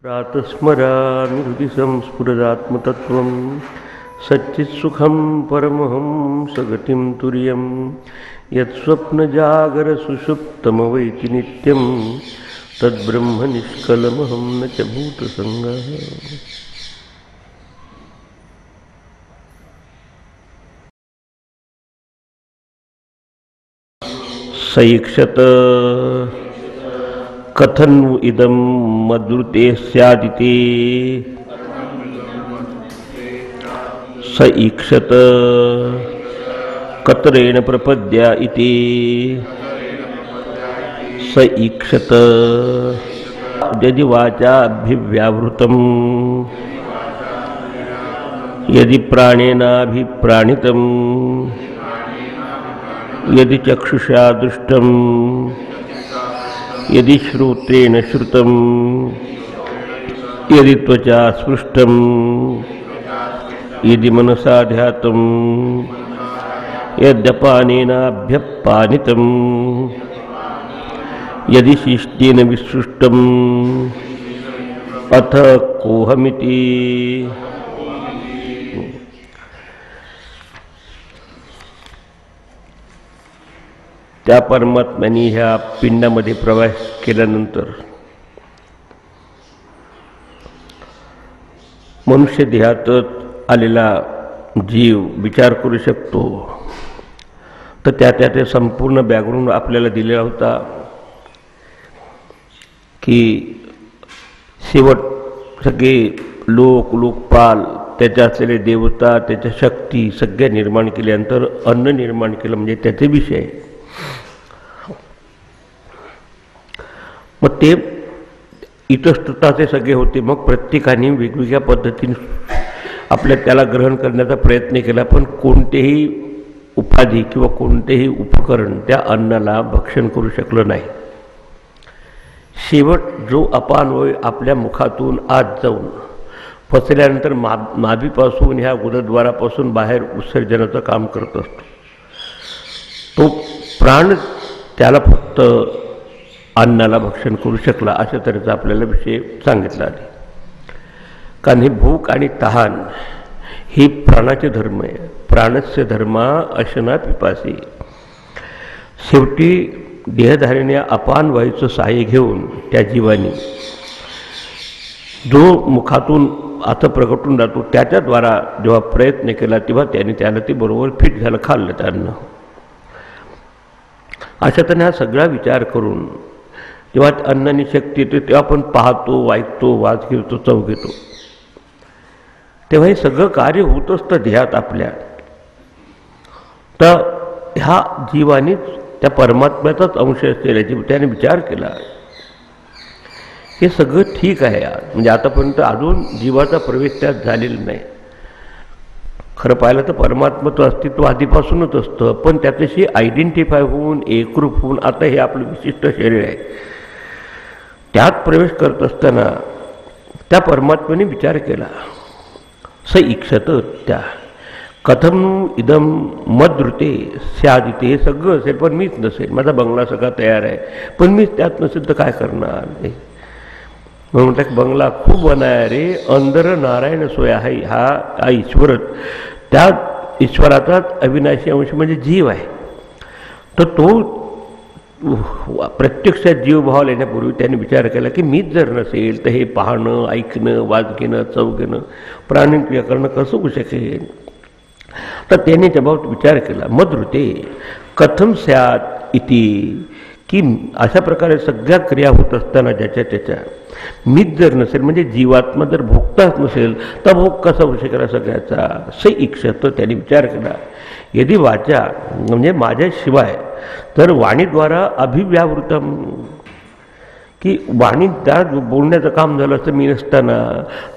प्रातस्मरामि हृदि संस्फुरदात्मतत्त्वं सच्चित्सुखं परमहंसगतिं तुर्यं यत्स्वप्नजागरसुषुप्तमवैति नित्यं तद्ब्रह्म निष्कलमहं न च भूतसंगः। सईक्षत कथनु इदं मद्रुते स्यादिति सईक्षत कतरेण प्रपद्या इति सईक्षत यदि वाचा अभिव्यावृतं यदि प्राणेनाभिप्राणितं यदि चक्षुषा दृष्टं यदि श्रोत्रेण श्रुतं यदि त्वचा स्पृष्टं यदि मनसा ध्यातं यद्यपानेनाभ्यपानितं यदि शिष्टेन विसृष्टम् अथ कोहमिति। त्या परमात्म्याने ह्या पिंडामध्ये प्रवेश केल्यानंतर मनुष्य देहातच आलेला जीव विचार करू शकतो. तर त्या संपूर्ण बॅकग्राऊंड आपल्याला दिलेला होता की शेवट सगळे लोकपाल त्याच्या असलेले देवता त्याच्या शक्ती सगळ्या निर्माण केल्यानंतर अन्न निर्माण केलं म्हणजे त्याचे विषय. मग ते इतस्तताचे सगळे होते. मग प्रत्येकाने वेगवेगळ्या पद्धतीने आपल्या त्याला ग्रहण करण्याचा प्रयत्न केला, पण कोणतेही उपाधी किंवा कोणतेही उपकरण त्या अन्नाला भक्षण करू शकलं नाही. शेवट जो अपानवय आपल्या मुखातून आत जाऊन फसल्यानंतर नाभीपासून ह्या गुदद्वारापासून बाहेर उत्सर्जनाचं काम करत असतो, तो प्राण त्याला फक्त अन्नाला भक्षण करू शकला. अशा तऱ्हेचा आपल्याला विषय सांगितला आहे. कारण ही भूक आणि तहान ही प्राणाचे धर्म आहे. प्राणस्य धर्मा अशना पिपासी. शेवटी देहधारीने अपान वायूचं सहाय्य घेऊन त्या जीवाने जो मुखातून आता प्रगटून जातो त्याच्याद्वारा जेव्हा प्रयत्न केला तेव्हा त्याला ते बरोबर फिट झालं, खाल्लं त्यांना. अशा त्याने हा सगळा विचार करून जेव्हा अन्नानी शक्ती येते तेव्हा आपण पाहतो, ऐकतो, वास घेतो, चव घेतो, तेव्हा हे सगळं कार्य होत असतं देहात आपल्या. तर ह्या जीवानीच त्या परमात्म्याचाच अंश असलेल्या जीव त्याने विचार केला हे सगळं ठीक आहे यार. म्हणजे आतापर्यंत अजून जीवाचा प्रवेश त्यात झालेला नाही. खरं पाहिलं तर परमात्माचं अस्तित्व आधीपासूनच असतं, पण त्याच्याशी आयडेंटिफाय होऊन एकरूप होऊन आता हे आपलं विशिष्ट शरीर आहे त्यात प्रवेश करत असताना त्या परमात्म्याने विचार केला. स इक्षत त्या कथम इदम मद्रुते स्यादिते. हे सगळं असेल पण मीच नसेल, माझा बंगला सगळा तयार आहे पण मीच त्यात नसेल तर काय करणार. म्हणून म्हटलं बंगला खूप बनाया रे अंदर नारायण सोया आहे. हा ईश्वरच, त्या ईश्वराचाच अविनाशी अंश म्हणजे जीव आहे. तर तो प्रत्यक्षात जीवभावाला येण्यापूर्वी त्याने विचार केला की मीच जर नसेल तर हे पाहणं, ऐकणं, वास घेणं, चव घेणं, प्राणक्रिया करणं कसं होऊ शकेल. तर त्याने त्याबाबत विचार केला. मद्रुते कथम स्यात् इति, की अशा प्रकारे सगळ्या क्रिया होत असताना ज्याच्या मीच जर नसेल म्हणजे जीवात्मा जर भोगताच नसेल तर भोग कसा होऊ शकेल सगळ्याचा. स इक्षत त्याने विचार केला. यदि वाचा म्हणजे माझ्याशिवाय तर वाणीद्वारा अभिव्यावृतम, की वाणी त्या बोलण्याचं काम झालं असतं मी नसताना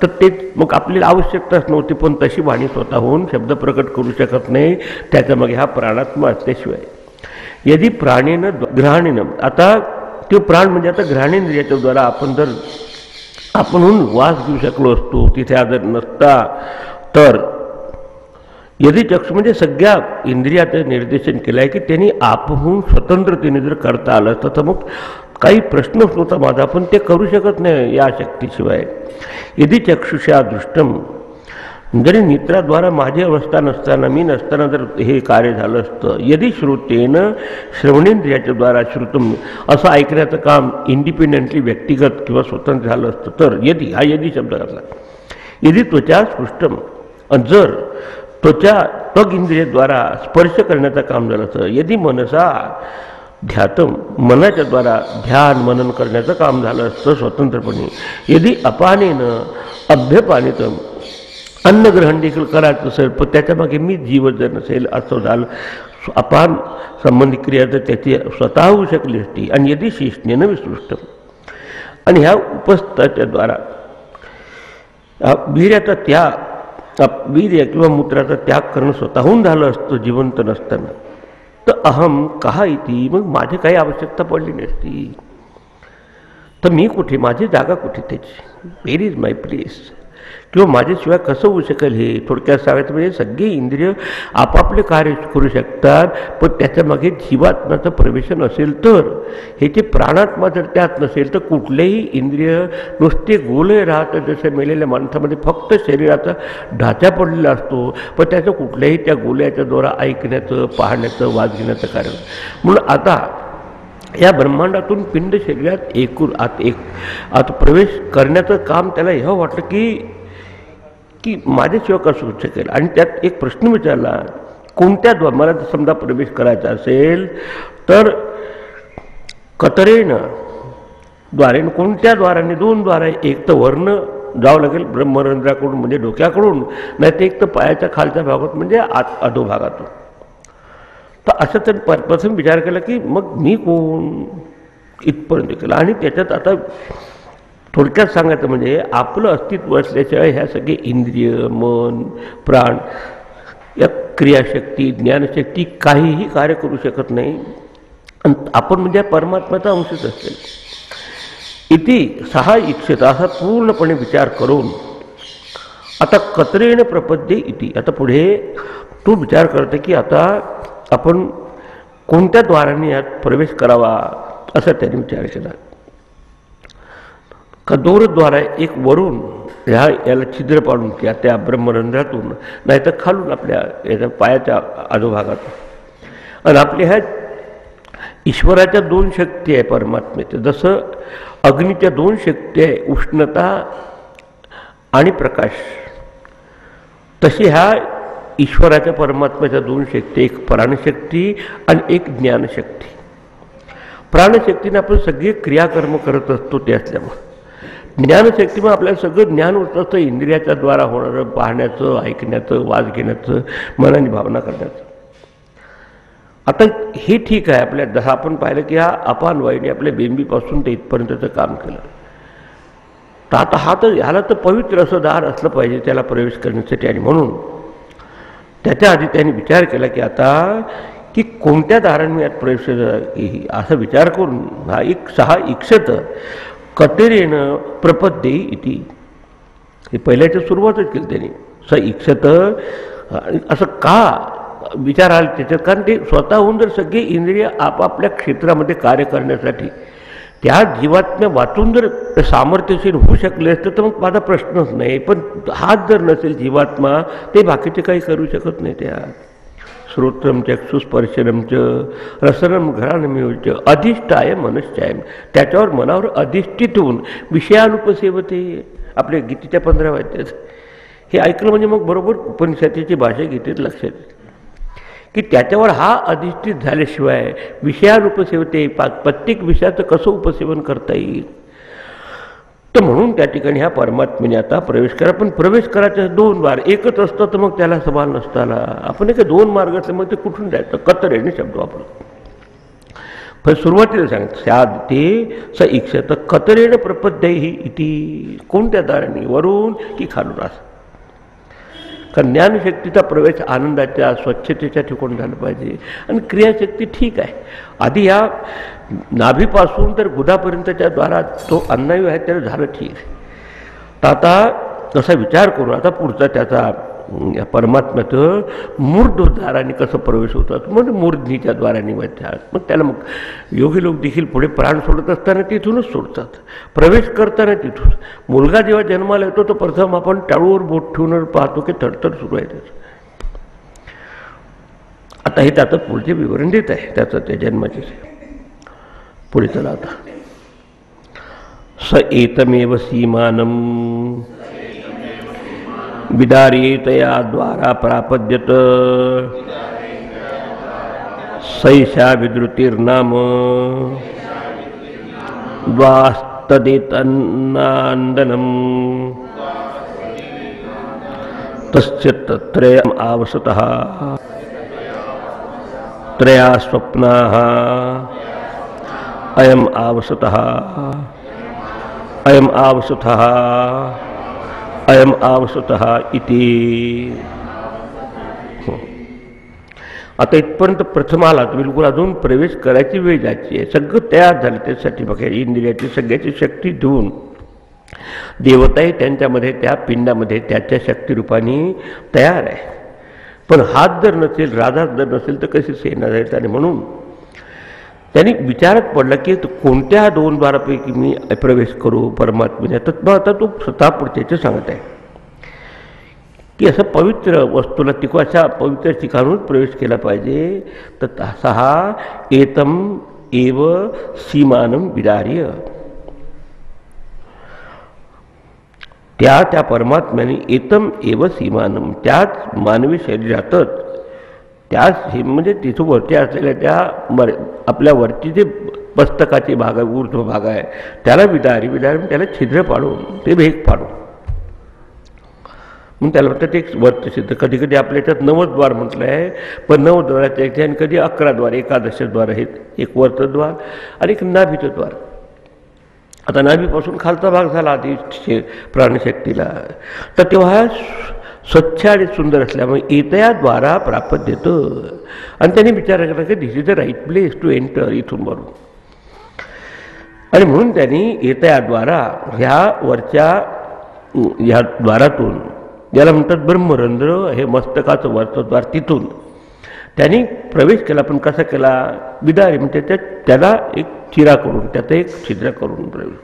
तर तेच मग आपल्याला आवश्यकताच नव्हती. पण तशी वाणी स्वतःहून शब्द प्रकट करू शकत नाही, त्याच्यामागे हा प्राणात्मा असल्याशिवाय. यदि प्राणेनं ग्रहणेनं, आता तो प्राण म्हणजे आता घ्राणेंद्रियाच्याद्वारा आपणहून वास घेऊ शकलो असतो, तिथे जर नसता तर यदि चक्षु म्हणजे सगळ्या इंद्रियाचं निर्देशन केलं आहे की त्यांनी आपहून स्वतंत्रतेने जर करता आलं असतं तर मग काही प्रश्नच नव्हता माझा, पण ते करू शकत नाही या शक्तीशिवाय. यदि चक्षुषा दृष्टम, जरी नेत्राद्वारा माझी अवस्था नसताना, मी नसताना जर हे कार्य झालं असतं. यदि श्रोतेन, श्रवणेंद्रियाच्या द्वारा श्रुतम, असं ऐकण्याचं काम इंडिपेंडेंटली व्यक्तिगत किंवा स्वतंत्र झालं असतं तर. यदि, हा यदि शब्द घातला. यदि त्वचा स्पृष्टम, जर त्वचा त्वग इंद्रियद्वारा स्पर्श करण्याचं काम झालं असतं. यदि मनसा ध्यातम, मनाच्या द्वारा ध्यान मनन करण्याचं काम झालं असतं स्वतंत्रपणे. यदि अपानेनं अभ्यपानितम, अन्नग्रहण देखील करायचं असेल पण त्याच्यामागे मी जीवन जर नसेल असं झालं, अपान संबंधित क्रिया तर त्याची स्वतः होऊ शकली असती. आणि यदि शेषणेनं विसृष्ट, आणि ह्या उपस्थाच्या द्वारा वीर्याचा त्याग, वीर्य किंवा मूत्राचा त्याग करणं स्वतःहून झालं असतं जिवंत नसताना, तर अहम कहा इति, मग माझी काही आवश्यकता पडली नसती. तर मी कुठे, माझी जागा कुठे त्याची, वेर इज माय प्लेस, किंवा माझ्याशिवाय कसं होऊ शकेल हे. थोडक्यात सांगायचं म्हणजे सगळी इंद्रिय आपापले कार्य करू शकतात, पण त्याच्यामागे जीवात्म्याचं प्रवेशन असेल तर. हे जे प्राणात्मा जर त्यात नसेल तर कुठलेही इंद्रिय नुसते गोले राहतं. जसं मेलेल्या माणसामध्ये फक्त शरीराचा ढाचा पडलेला असतो, पण त्याचं कुठल्याही त्या गोल्याच्या द्वारा ऐकण्याचं, पाहण्याचं, वाद घेण्याचं कार्य. म्हणून आता या ब्रह्मांडातून पिंड शरीरात एकूण आता प्रवेश करण्याचं काम त्याला ह्या वाटलं की माझ्याशिवाय कसं होऊ शकेल. आणि त्यात एक प्रश्न विचारला, कोणत्या मला समजा प्रवेश करायचा असेल तर कतरेनं द्वारे, कोणत्या द्वाराने, दोन द्वार आहे. एक तर वर्ण जावं लागेल ब्रह्मरंध्राकडून म्हणजे डोक्याकडून, नाही तर एक तर पायाच्या खालच्या भागात म्हणजे अधोभागातून. तर असं तर प्रथम विचार केला की मग मी कोण, इथपर्यंत केलं. आणि त्याच्यात आता थोडक्यात सांगायचं म्हणजे आपलं अस्तित्व असल्याशिवाय ह्या सगळे इंद्रिय, मन, प्राण, या क्रियाशक्ती, ज्ञानशक्ती काहीही कार्य करू शकत नाही. आणि आपण म्हणजे परमात्म्याचा अंशच असेल. इति सहा इच्छित, असा पूर्णपणे विचार करून आता कतरेण प्रपद्ये इति, आता पुढे तो विचार करते की आता आपण कोणत्या द्वाराने यात प्रवेश करावा, असा त्याने विचार केला. का दोरद्वार आहे, एक वरून याला छिद्र पाडून किंवा त्या ब्रह्मरंध्रातून, नाही तर खालून आपल्या याच्या पायाच्या अधोभागातून. आणि आपल्या ह्या ईश्वराच्या दोन शक्ती आहे परमात्म्याच्या. जसं अग्नीच्या दोन शक्ती आहे, उष्णता आणि प्रकाश, तशी ह्या ईश्वराच्या परमात्म्याच्या दोन शक्ती, एक प्राणशक्ती आणि एक ज्ञानशक्ती. प्राणशक्तीने आपण सगळे क्रियाकर्म करत असतो ते असल्यामुळे. ज्ञानशक्तीमुळे आपल्याला सगळं ज्ञान होत असतं, इंद्रियाच्या द्वारा होणारं, पाहण्याचं, ऐकण्याचं, वाद घेण्याचं, मनाने भावना करण्याचं. आता हे ठीक आहे, आपल्या जसं आपण पाहिलं की हा अपान वायूने आपल्या बेंबीपासून ते इथपर्यंतचं काम केलं. तर आता ह्याला तर पवित्र असं दार असलं पाहिजे त्याला प्रवेश करण्यासाठी. आणि म्हणून त्याच्या आधी त्यांनी विचार केला की आता की कोणत्या दारांनी यात प्रवेश, असा विचार करून हा एक सहा इक्षत कतरेण प्रपद्ये इति, हे पहिल्याच्या सुरुवातच केली त्यांनी. स इक्षत असं का विचार आला त्याच्यात, कारण ते स्वतःहून जर सगळे इंद्रिय आपापल्या क्षेत्रामध्ये कार्य करण्यासाठी त्या जीवात्म्या वाचून जर सामर्थ्यशील होऊ शकले असते तर मग माझा प्रश्नच नाही. पण हाच जर नसेल जीवात्मा, ते बाकीचे काही करू शकत नाही. त्या श्रोत्रम चक्षुस्पर्शनम च रसनम घराणमेवच अधिष्ठाय मनश्चायम, त्याच्यावर मनावर अधिष्ठित होऊन विषयानुपसेवते. आपल्या गीतेच्या 15व्या अध्यायात हे ऐकलं म्हणजे मग बरोबर उपनिषदेची भाषा गीतेत लक्षात येते की त्याच्यावर हा अधिष्ठित झाल्याशिवाय विषयानुपसेवते, प्रत्येक विषयाचं कसं उपसेवन करता येईल. तर म्हणून त्या ठिकाणी ह्या परमात्म्याने आता प्रवेश करा. पण प्रवेश करायचे दोन द्वार, एकच असतं तर मग त्याला सवाल नसताना. आपण एक दोन मार्ग असले मग ते कुठून जायचं, कतरेने शब्द वापरतो. पण सुरुवातीला सांगत साध ते स इक्षत कतरेण प्रपद्यैहि इति, कोणत्या दाराने, वरून की खालून. असं कारण ज्ञानशक्तीचा प्रवेश आनंदाच्या, स्वच्छतेच्या ठिकाणी झालं पाहिजे. आणि क्रियाशक्ती ठीक आहे, आधी या नाभीपासून तर गुदापर्यंतच्या द्वारात तो अन्नवायू आहे त्याला झालं ठीक. तर आता तसा विचार करून आता पुढचा त्याचा या परमात्म्याचं मूर्धद्वाराने कसं प्रवेश होतात, म्हणजे मूर्धनीच्या द्वाराने मग त्याला मग योगी लोक देखील पुढे प्राण सोडत असताना तिथूनच सोडतात, प्रवेश करताना तिथून. मुलगा जेव्हा जन्माला येतो तो प्रथम आपण टाळूवर बोट ठेवून पाहतो की थरथर सुरू आहे त्याचं. आता हे त्याचं पुढचे विवरण देत आहे त्याचं त्या जन्माचे. पुढे चला आता. स एतमेव सीमानं विदारेतया द्वारा प्रापद्यत सैषा विद्रुतिर्नाम द्वास्तदेतन्नान्दनं तस्य तत्रयम् आवसतः त्रया स्वप्नाः अयम् आवसतः अयम् आवसतः अयम् आवसतः इति. आता इथपर्यंत प्रथम आला तर बिलकुल अजून प्रवेश करायची वेळ जायची आहे. सगळं तयार झालं त्यासाठी. बघा इंद्रियाची सगळ्याची शक्ती देऊन देवताही त्यांच्यामध्ये त्या पिंडामध्ये त्याच्या शक्तिरूपाने तयार आहे. पण हात जर नसेल, राधा जर नसेल तर कशी सेना जाईल. आणि म्हणून त्यांनी विचारात पडलं की कोणत्या दोन द्वारापैकी मी प्रवेश करू परमात्म्याने. तर आता तो स्वतः पुढच्याचे सांगत आहे की असं पवित्र वस्तूला अशा पवित्र ठिकाणून प्रवेश केला पाहिजे. तर तसा हा एतम एव सीमानं विदार्य, त्या परमात्म्याने एतम एव सीमानं, त्याच मानवी शरीरातच त्याच म्हणजे तिथं वरती असलेल्या त्या आपल्या वरती जे मस्तकाचे भाग आहे, ऊर्ध्व भाग आहे, त्याला विदारी त्याला छिद्र पाडून ते भेग पाडून मग त्याला म्हणतात एक वर्तसिद्ध. कधी कधी आपल्या याच्यात 9 द्वार म्हटलं आहे, पण 9 द्वाराच्या आणि कधी 11 द्वार, एकादश द्वार आहेत. एक वर्तद्वार आणि एक नाभीचं द्वार. आता नाभीपासून खालचा भाग झाला आधी प्राणशक्तीला, तर तेव्हा स्वच्छ आणि सुंदर असल्यामुळे येतयाद्वारा प्राप्त देतं. आणि त्यांनी विचार केला की this is the right place to enter, इथून वरून. आणि म्हणून त्यांनी येतयाद्वारा ह्या वरच्या ह्या द्वारातून, ज्याला म्हणतात ब्रह्मरंध्र, हे मस्तकाचं वरचद्वार, तिथून त्यांनी प्रवेश केला. पण कसा केला? विदारी म्हणजे त्याला एक चिरा करून, त्याचं एक छिद्र करून प्रवेश.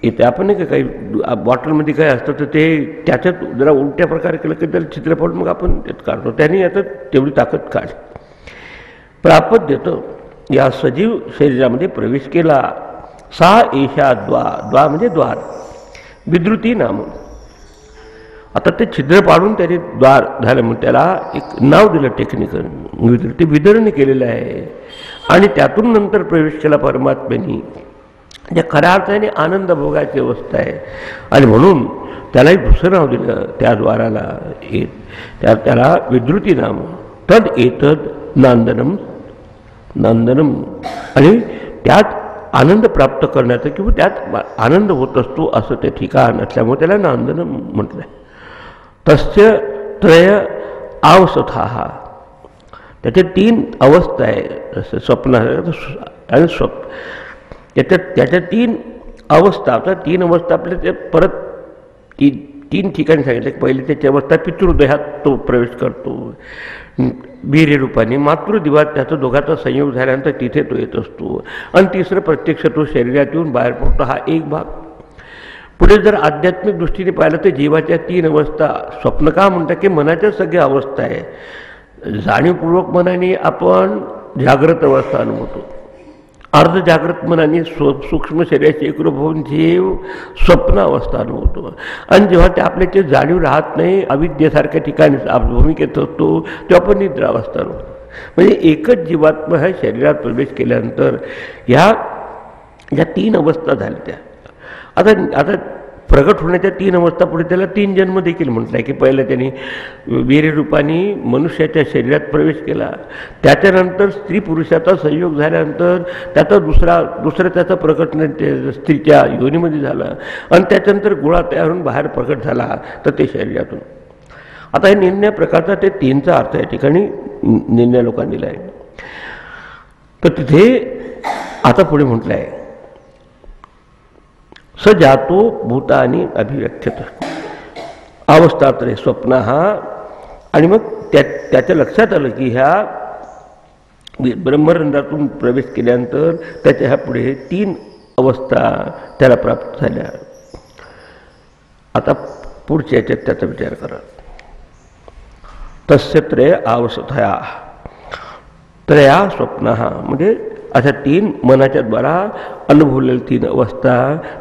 इथे आपण नाही का काही बॉटलमध्ये काय असतं तर ते त्याच्यात जरा उलट्या प्रकारे केलं की त्याला छिद्र पडून मग आपण त्यात काढतो. त्यांनी आता तेवढी ताकद काढ प्राप्त देतं. या सजीव शरीरामध्ये प्रवेश केला. सा एषा द्वा म्हणजे द्वार, विद्रुती नाम. आता ते छिद्र पाडून त्याने द्वार झालं म्हणून त्याला एक नाव दिलं टेक्निकल विद्रुती, विदर्ण केलेलं आहे. आणि त्यातून नंतर प्रवेश केला परमात्म्याने. ज्या खऱ्या अर्थाने आनंद भोगायची अवस्था आहे. आणि म्हणून त्यालाही दुसरं नाव दिलं त्या द्वाराला, त्याला विद्रुती नाम. तद एतद नांदनम, नांदनम. आणि त्यात आनंद प्राप्त करण्याचं किंवा त्यात आनंद होत असतो असं ते ठिकाण असल्यामुळे त्याला नांदनम म्हटलं आहे. तस्य त्रय अवस्था, त्याच्या 3 अवस्था आहे. जसं स्वप्न आणि त्याच्या 3 अवस्था. आता 3 अवस्था आपल्या ते परत 3 ठिकाणी सांगितलं. पहिली त्याची अवस्था पितृदेहात तो प्रवेश करतो वीर्यरूपाने, मातृदिवात त्याचा दोघांचा संयोग झाल्यानंतर तिथे तो येत असतो. आणि तिसरं प्रत्यक्ष तो शरीरात येऊन बाहेर पडतो. हा एक भाग. पुढे जर आध्यात्मिक दृष्टीने पाहिलं तर जीवाच्या 3 अवस्था. स्वप्न का म्हणतात की मनाच्या सगळ्या अवस्था आहे. जाणीवपूर्वक मनाने आपण जागृत अवस्था अनुभवतो, अर्ध जागृत मनाने सूक्ष्म शरीराची एकरूप होऊन जीव स्वप्न अवस्था अनुभवतो. आणि जेव्हा ते आपल्याची जाणीव राहत नाही, अविद्येसारख्या ठिकाणी भूमिकेत असतो, तेव्हा आपण निद्रा अवस्था अनुभवतो. म्हणजे एकच जीवात्मा ह्या शरीरात प्रवेश केल्यानंतर ह्या 3 अवस्था झाल्या. त्या आता प्रगट होण्याच्या 3 अवस्था पुढे त्याला 3 जन्म देखील म्हटलं आहे. की पहिलं त्यांनी वीर्यरूपाने मनुष्याच्या शरीरात प्रवेश केला, त्याच्यानंतर स्त्री पुरुषाचा संयोग झाल्यानंतर त्याचा दुसरं त्याचा प्रकट स्त्रीच्या योनीमध्ये झाला, आणि त्याच्यानंतर गोळा तयार होऊन बाहेर प्रकट झाला तर ते शरीरातून. आता हे निम्न प्रकारचा ते 3चा अर्थ या ठिकाणी निम्न लोकांनी दिला आहे. तर तिथे आता पुढे म्हटलं आहे स जातो भूतानी अभिव्यक्त्यत. अवस्थात्रय स्वप्न हा. आणि मग त्याच्या लक्षात आलं की ह्या ब्रह्मरंध्रातून प्रवेश केल्यानंतर त्याच्या ह्या पुढे 3 अवस्था त्याला प्राप्त झाल्या. आता पुढच्या याच्यात त्याचा विचार करा. तस्य त्रय अवस्थया, त्रया स्वप्न हा म्हणजे अशा 3 मनाच्या द्वारा अनुभवलेल्या 3 अवस्था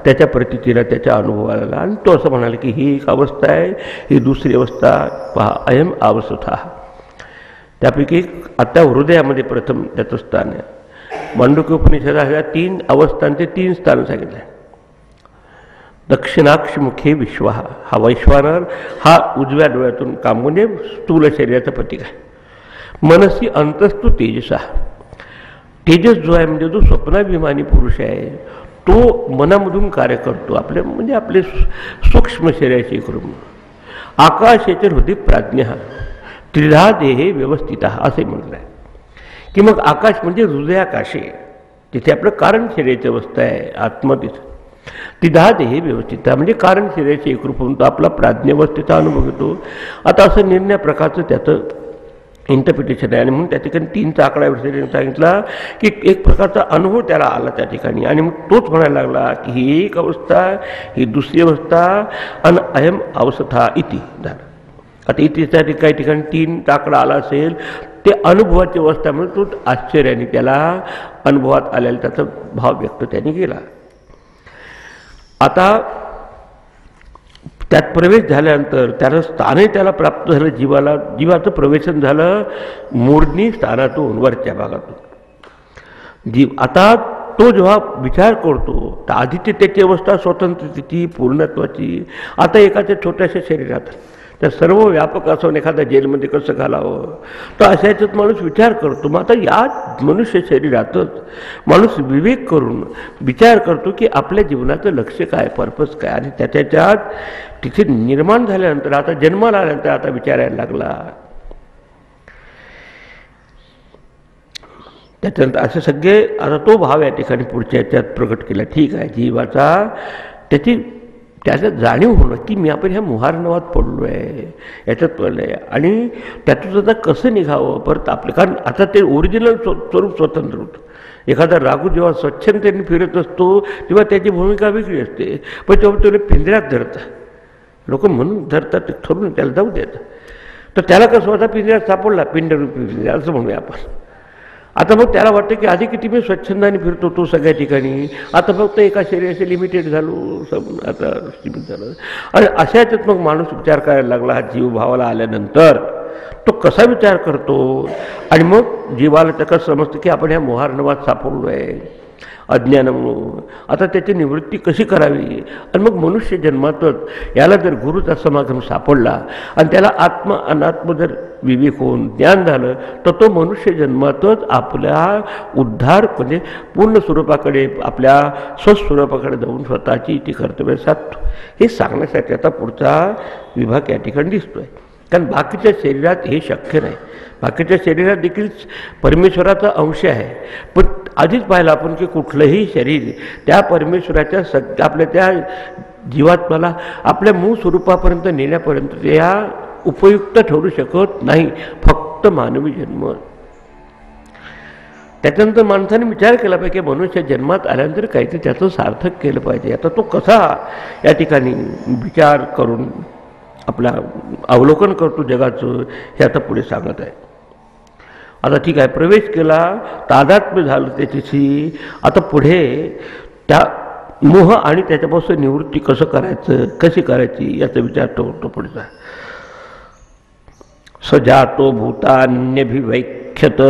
त्याच्या प्रतीतीला त्याच्या अनुभवाला. आणि तो असं म्हणाला की ही एक अवस्था आहे, ही दुसरी अवस्था पहा, अयम अवस्था. त्यापैकी आता हृदयामध्ये प्रथम त्याचं स्थान आहे. मांडूक्य उपनिषदात ह्या 3 अवस्थांचे 3 स्थान सांगितले. दक्षिणाक्षमुखे विश्व हा वैश्वानर, हा उजव्या डोळ्यातून काम म्हणजे स्थूल शरीराचं प्रतीक आहे. मनसी अंतस्तु तेजसा, तेजस जो आहे म्हणजे जो स्वप्नाभिमानी पुरुष आहे तो मनामधून कार्य करतो आपले म्हणजे आपले सूक्ष्म शरीराचे करून. आकाशाचे हृदय प्राज्ञ त्रिधा देहे व्यवस्थित असे म्हटलं आहे की मग आकाश म्हणजे हृदयाकाशे, तिथे आपलं कारण शरीराची अवस्था आहे आत्मा तिथं. त्रिधा देहे व्यवस्थित म्हणजे कारण शरीराचे एकरूप होऊन तो आपला प्राज्ञावस्थेचा अनुभव घेतो. आता असं निर्णय प्रकारचं त्याचं इंटरप्रिटेशन आहे. आणि म्हणून त्या ठिकाणी 3चा आकडा सांगितला की एक प्रकारचा अनुभव त्याला आला त्या ठिकाणी. आणि मग तोच म्हणायला लागला की ही एक अवस्था, ही दुसरी अवस्था आणि अयम अवस्था इति झालं. आता इतिच्या काही ठिकाणी 3चा आकडा आला असेल ते अनुभवाची अवस्था म्हणून तो आश्चर्याने त्याला अनुभवात आलेला त्याचा भाव व्यक्त त्याने केला. आता त्यात प्रवेश झाल्यानंतर त्याला स्थानही त्याला प्राप्त झालं. जीवाचं प्रवेशन झालं मूर्धनी स्थानातून, वरच्या भागातून. जीव आता तो जेव्हा विचार करतो तर आधीची त्याची अवस्था स्वतंत्रतेची पूर्णत्वाची. आता एखाद्या छोट्याशा शरीरात तर सर्व व्यापक असून एखाद्या जेलमध्ये कसं घालावं तर अशा याच्यात माणूस विचार करतो. मग आता या मनुष्य शरीरातच माणूस विवेक करून विचार करतो की आपल्या जीवनाचं लक्ष्य काय, पर्पज काय. आणि त्याच्यात तिथे निर्माण झाल्यानंतर आता जन्माला आल्यानंतर आता विचारायला लागला. त्याच्यानंतर असे सगळे आता तो भाव या ठिकाणी पुढच्या याच्यात प्रकट केला. ठीक आहे, जीवाचा त्याच्यात जाणीव होणं की मी आपण ह्या मुहारनवात पडलो आहे, याच्यात पडलं आहे आणि त्यातून आता कसं निघावं परत आपलं. कारण आता ते ओरिजिनल स्वरूप स्वतंत्र होतं. एखादा राघू जेव्हा स्वच्छंतेने फिरत असतो तेव्हा त्याची भूमिका वेगळी असते. पण तेव्हा त्याला पिंजऱ्यात धरतात लोक, म्हणून धरतात ते ठरून त्याला जाऊ देतात. तर त्याला कसं होता पिंजऱ्यात सापडला, पिंडरूपी पिंजरा असं म्हणूया आपण. आता मग त्याला वाटतं की आधी किती मी स्वच्छंदाने फिरतो तो सगळ्या ठिकाणी, आता फक्त एका शरीराचे लिमिटेड झालो, आता सीमित झालं. आणि अशा याच्यात मग माणूस विचार करायला लागला. हा जीव भावाला आल्यानंतर तो कसा विचार करतो आणि मग जीवाला त्याला समजतं की आपण ह्या मोहार्णवात सापडलो आहे अज्ञानामुळं. आता त्याची निवृत्ती कशी करावी. आणि मग मनुष्य जन्मातच याला जर गुरुचा समागम सापडला आणि त्याला आत्म अनात्म जर विवेक होऊन ज्ञान झालं तर तो मनुष्य जन्मातच आपल्या उद्धार म्हणजे पूर्ण स्वरूपाकडे आपल्या स्वस्वरूपाकडे जाऊन स्वतःची ती कर्तव्य साधतो. हे सांगण्यासाठी आता पुढचा विभाग या ठिकाणी दिसतो आहे. कारण बाकीच्या शरीरात हे शक्य नाही. बाकीच्या शरीरात देखील परमेश्वराचा अंश आहे. पण आधीच पाहिलं आपण की कुठलंही शरीर त्या परमेश्वराच्या आपल्या त्या जीवात्म्याला आपल्या मूळ स्वरूपापर्यंत नेण्यापर्यंत त्या उपयुक्त ठरू शकत नाही. फक्त मानवी जन्म. त्याच्यानंतर माणसाने विचार केला पाहिजे की मनुष्य जन्मात आल्यानंतर काहीतरी त्याचं सार्थक केलं पाहिजे. आता तो कसा या ठिकाणी विचार करून आपला अवलोकन करतो जगाचं हे आता पुढे सांगत आहे. आता ठीक आहे, प्रवेश केला, तादात्म्य झालं त्याच्याशी. आता पुढे त्या मोह आणि त्याच्यापासून निवृत्ती कसं करायचं, कशी करायची याचा विचार तो पुढचा. सजातो भूतान्यभिवैख्यत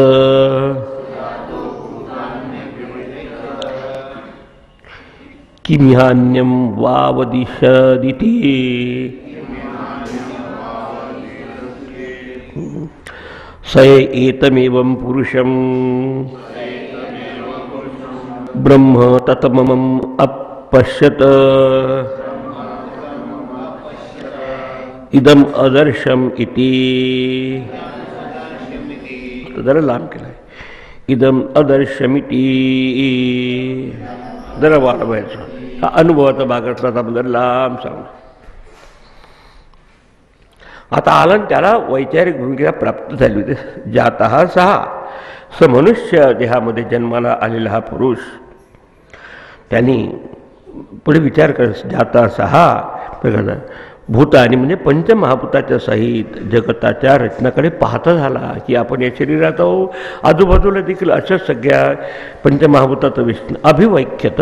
किमिहान्यम वावदिशदिति स एतमेवं पुरुषं ब्रह्म ततममम् अपश्यत इदम अदर्शम इति. जरा लांब केलाय. इदम अदर्शमिति जरा वाढवायचं. हा अनुभवाचा भाग असला तर आपण जरा लांब सांगू. आता आला आणि त्याला वैचारिक भूमिका प्राप्त झाली होती. जाता सहा स मनुष्य देहामध्ये जन्माला आलेला हा पुरुष, त्यांनी पुढे विचार कर, जाता सहा भूतानी म्हणजे पंचमहाभूताच्या सहित जगताच्या रचनाकडे पाहता झाला की आपण या शरीरात आहो, आजूबाजूला देखील अशा सगळ्या पंचमहाभूताचं विष्णू अभिवैख्यत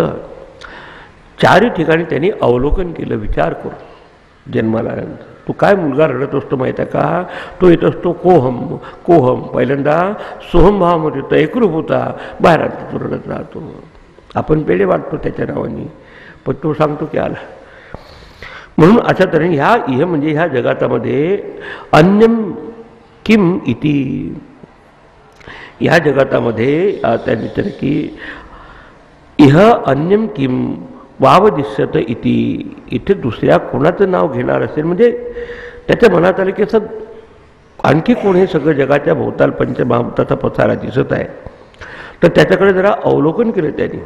चारही ठिकाणी त्यांनी अवलोकन केलं. विचार करू जन्माला आल्यानंतर तो काय मुलगा रडत असतो माहीत आहे का, तो येत असतो कोहम कोहम, पहिल्यांदा सोहम भावामध्ये होता, एकरूप होता, बाहेर आणतो तो रडत राहतो. आपण पेढे वाटतो त्याच्या नावाने, पण तो सांगतो की आला. म्हणून अशा तऱ्हेने ह्या इह म्हणजे ह्या जगातामध्ये अन्यम किम इति, ह्या जगातामध्ये त्या विचार की इह अन्यम किम वावदिश्यत इति, इथे दुसऱ्या कोणाचं नाव घेणार असेल म्हणजे त्याच्या मनात आलं की असं आणखी कोण हे सगळं जगाच्या भोवताल पंचमहाभूताचा पसारा दिसत आहे, तर त्याच्याकडे जरा अवलोकन केलं त्यांनी.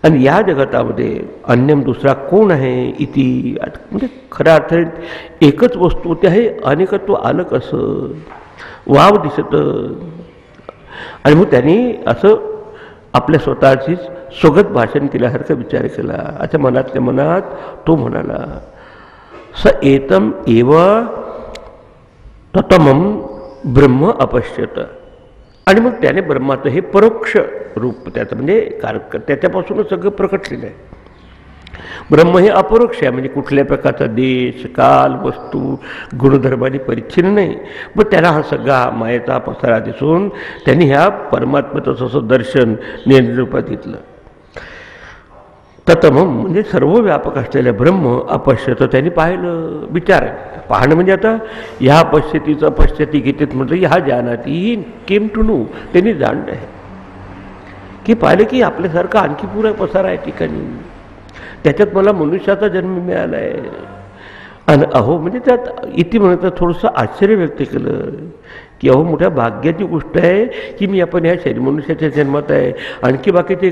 आणि या जगतामध्ये अन्यम दुसरा कोण आहे इति, म्हणजे खऱ्या अर्थाने एकच वस्तू ते आहे, अनेकत्व आलं कसं, वाव दिसत. आणि मग त्यांनी असं आपल्या स्वतःचीच स्वगत भाषण केल्यासारखा विचार केला. अच्छा मनातल्या मनात तो म्हणाला स एतम एव ततमम ब्रह्म अपश्यत. आणि मग त्याने ब्रह्माचं हे परोक्ष रूप त्याचं म्हणजे त्याच्यापासूनच सगळं प्रकटलेलं आहे. ब्रह्म हे अपरोक्ष आहे, म्हणजे कुठल्या प्रकारचा देश काल वस्तू गुणधर्माने परिच्छिन्न नाही. मग त्याला हा सगळा मायेचा पसारा दिसून त्यांनी ह्या परमात्म्याचं असं दर्शन निरूपात घेतलं. ततमम म्हणजे सर्व व्यापक असलेलं ब्रह्म अपश्यत त्यांनी पाहिलं. विचार पाहणं म्हणजे आता ह्या पश्यतीचं पश्यती गीतेत म्हटलं ह्या जानाती ही केम टू नो, त्यांनी जाणलं आहे की पाहिलं की आपल्यासारखा आणखी पुरा पसारा आहे ठिकाणी, त्याच्यात मला मनुष्याचा जन्म मिळाला आहे. आणि अहो म्हणजे त्यात इति म्हणतं थोडंसं आश्चर्य व्यक्त केलं की अहो मोठ्या भाग्याची गोष्ट आहे की मी आपण ह्या मनुष्याच्या जन्मात आहे, आणखी बाकीचे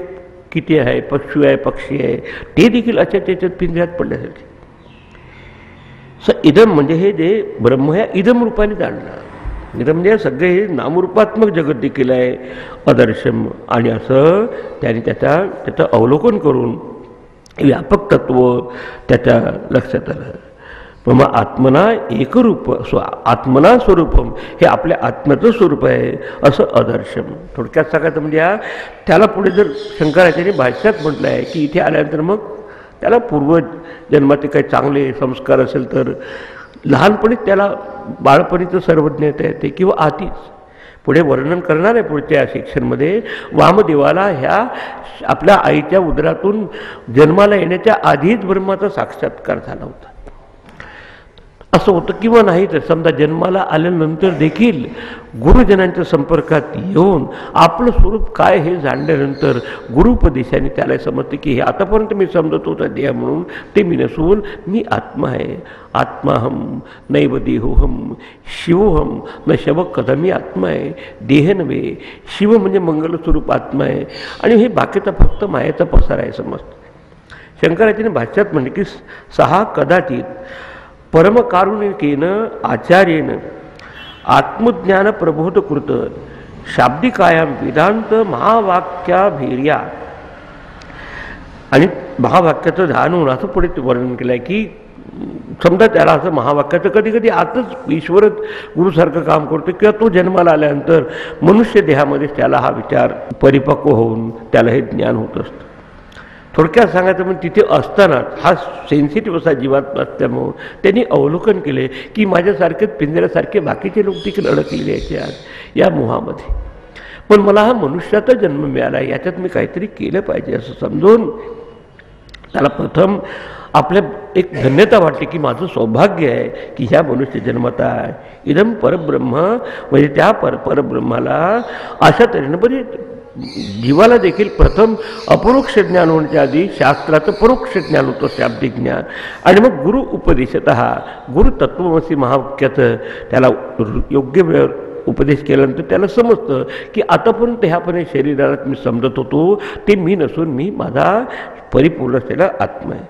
किती आहे, पशु आहे पक्षी आहे ते देखील अशा त्याच्यात पिंजऱ्यात पडल्यासारखे. स इदम म्हणजे हे जे ब्रह्म ह्या इदम रूपाने जाणलं. इदम म्हणजे सगळे हे नामरूपात्मक जगत देखील आहे अदर्शम. आणि असं त्याने त्याचं अवलोकन करून व्यापक तत्व त्याच्या लक्षात आलं. मग आत्मना एकरूप आत्मना स्वरूपम, हे आपल्या आत्म्याचं स्वरूप आहे असं अदर्शम. थोडक्यात सांगायचं म्हणजे त्याला पुढे जर शंकराचार्य भाष्यात म्हटलं आहे की इथे आल्यानंतर मग त्याला पूर्वजन्माचे काही चांगले संस्कार असेल तर लहानपणीच त्याला बाळपणीचं सर्वज्ञता येते किंवा आधीच. पुढे वर्णन करणार आहे पुढच्या सेक्शनमध्ये, वामदेवाला ह्या आपल्या आईच्या उदरातून जन्माला येण्याच्या आधीच ब्रह्माचा साक्षात्कार झाला होता असं होतं. किंवा नाही तर समजा जन्माला आल्यानंतर देखील गुरुजनांच्या संपर्कात येऊन आपलं स्वरूप काय हे जाणल्यानंतर गुरुपदेशाने त्याला समजते की हे आतापर्यंत मी समजत होता देह म्हणून, ते मी नसून मी आत्मा आहे. आत्माहम नैव देहोहम शिवोहम न शव कदा, मी आत्मा आहे देह नव्हे. शिव म्हणजे मंगलस्वरूप आत्मा आहे आणि हे बाकीचा फक्त मायेचा पसार आहे समजतं. शंकराचार्याने भाष्यात म्हणले की सहा कदाचित परमकारुणिकेन आचार्येन आत्मज्ञान प्रबोधकृत शाब्दिकायाम वेदांत महावाक्याभेर्या. आणि महावाक्याचं ध्यान होऊन असं पुढे वर्णन केलं आहे की समजा त्याला असं महावाक्याचं कधी कधी आतच ईश्वरच गुरुसारखं काम करतो किंवा तो जन्माला आल्यानंतर मनुष्य देहामध्ये त्याला हा विचार परिपक्व होऊन त्याला हे ज्ञान होत असतं. थोडक्यात सांगायचं म्हणजे तिथे असतानाच हा सेन्सिटिव्ह असा जीवात्मा असल्यामुळं त्यांनी अवलोकन केले की माझ्यासारखेच पिंजऱ्यासारखे बाकीचे लोक देखील अडकलेले आहेत या मोहामध्ये, पण मला हा मनुष्याचा जन्म मिळाला, याच्यात मी काहीतरी केलं पाहिजे असं समजून त्याला प्रथम आपल्या एक धन्यता वाटली की माझं सौभाग्य आहे की ह्या मनुष्य जन्मात आहे. इदम परब्रह्म म्हणजे त्या परब्रह्माला अशा तऱ्हेनं बरे जीवाला देखील प्रथम अपरोक्ष ज्ञान होण्याच्या आधी शास्त्राचं परोक्ष ज्ञान होतं, शाब्दिक ज्ञान. आणि मग गुरु उपदेशतः गुरु तत्वमसी महावाक्याचं त्याला योग्य वेळ उपदेश केल्यानंतर त्याला समजतं की आतापर्यंत ह्यापणे शरीरात मी समजत होतो ते मी नसून मी माझा परिपूर्ण असलेला आत्मा आहे.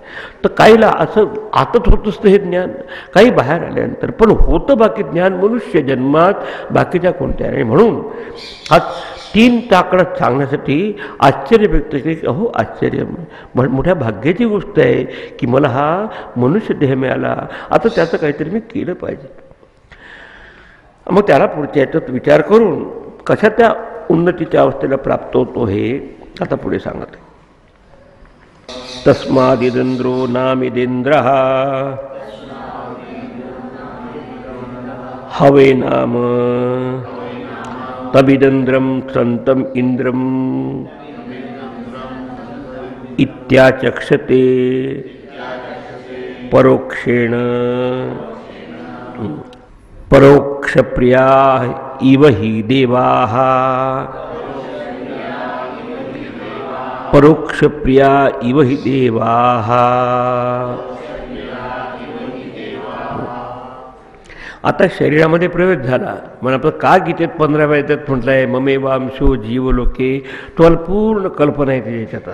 तर काहीला असं आतच होत असतं हे ज्ञान, काही बाहेर आल्यानंतर, पण होतं बाकी ज्ञान मनुष्य जन्मात बाकीच्या कोणत्या नाही. म्हणून हा 3 आकडा सांगण्यासाठी आश्चर्य व्यक्त केले की अहो आश्चर्य, मोठ्या भाग्याची गोष्ट आहे की मला हा मनुष्य देह मिळाला, आता त्याचं काहीतरी मी केलं पाहिजे. मग त्याला पुढच्या याच्यात विचार करून कशा त्या उन्नतीच्या अवस्थेला प्राप्त होतो हे आता पुढे सांगत आहे. तस्मादिंद्रो नामिदेंद्रः हवे नाम तबिदेंद्रम संतम इंद्रम इत्याचक्षते परोक्षेण परोक्षप्रिया इव हि देवाः परोक्षप्रिया इव हि देवाः. आता शरीरामध्ये प्रवेश झाला म्हणून आपलं का गीतेत 15 वेळा त्यात म्हटलं आहे ममेवांशो जीवलोके, तुम्हाला पूर्ण कल्पना आहे त्याच्यात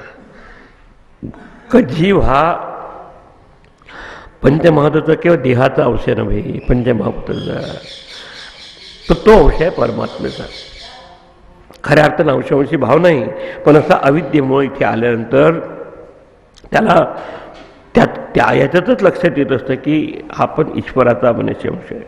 का जीव हा पंचमहाभूताचा किंवा देहाचा अंश नव्हे, पंचमहाभूताचा तर तो अंश आहे परमात्म्याचा. खऱ्या अर्थानं अंशांशी भाव नाही, पण असा अविद्येमुळे इथे आल्यानंतर त्याला त्या याच्यातच लक्षात येत असतं की हा पण ईश्वराचा मनुष्य अंश आहे.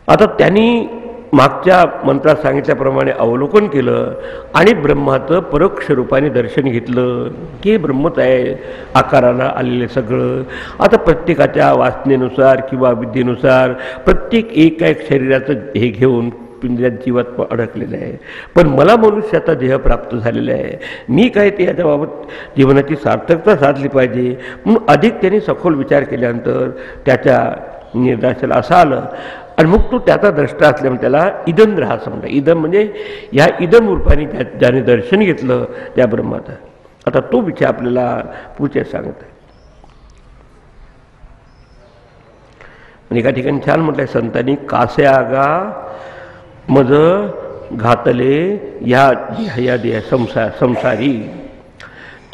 आता त्यांनी मागच्या मंत्रात सांगितल्याप्रमाणे अवलोकन केलं आणि ब्रह्माचं परोक्ष रूपाने दर्शन घेतलं की हे ब्रह्मच आहे आकाराला आलेलं सगळं. आता प्रत्येकाच्या वासनेनुसार किंवा विद्येनुसार प्रत्येक एक शरीराचं हे घेऊन पिंजऱ्यात जीवात अडकलेलं आहे, पण मला मनुष्याचा देह प्राप्त झालेला आहे, मी काय ते याच्याबाबत जीवनाची सार्थकता साधली पाहिजे. म्हणून अधिक त्यांनी सखोल विचार केल्यानंतर त्याच्या निर्देशाला असं आलं आणि मग तो त्याचा द्रष्टा असल्यामुळे त्याला इदंद्र हा समजा. इदम म्हणजे ह्या इदम रूपाने ज्याने दर्शन घेतलं त्या ब्रह्माचं. आता तो विषय आपल्याला पुढचे सांगत आहे. म्हणजे एका ठिकाणी छान म्हटलंय संतांनी, कासे आगा मज घातले ह्या देह संसारी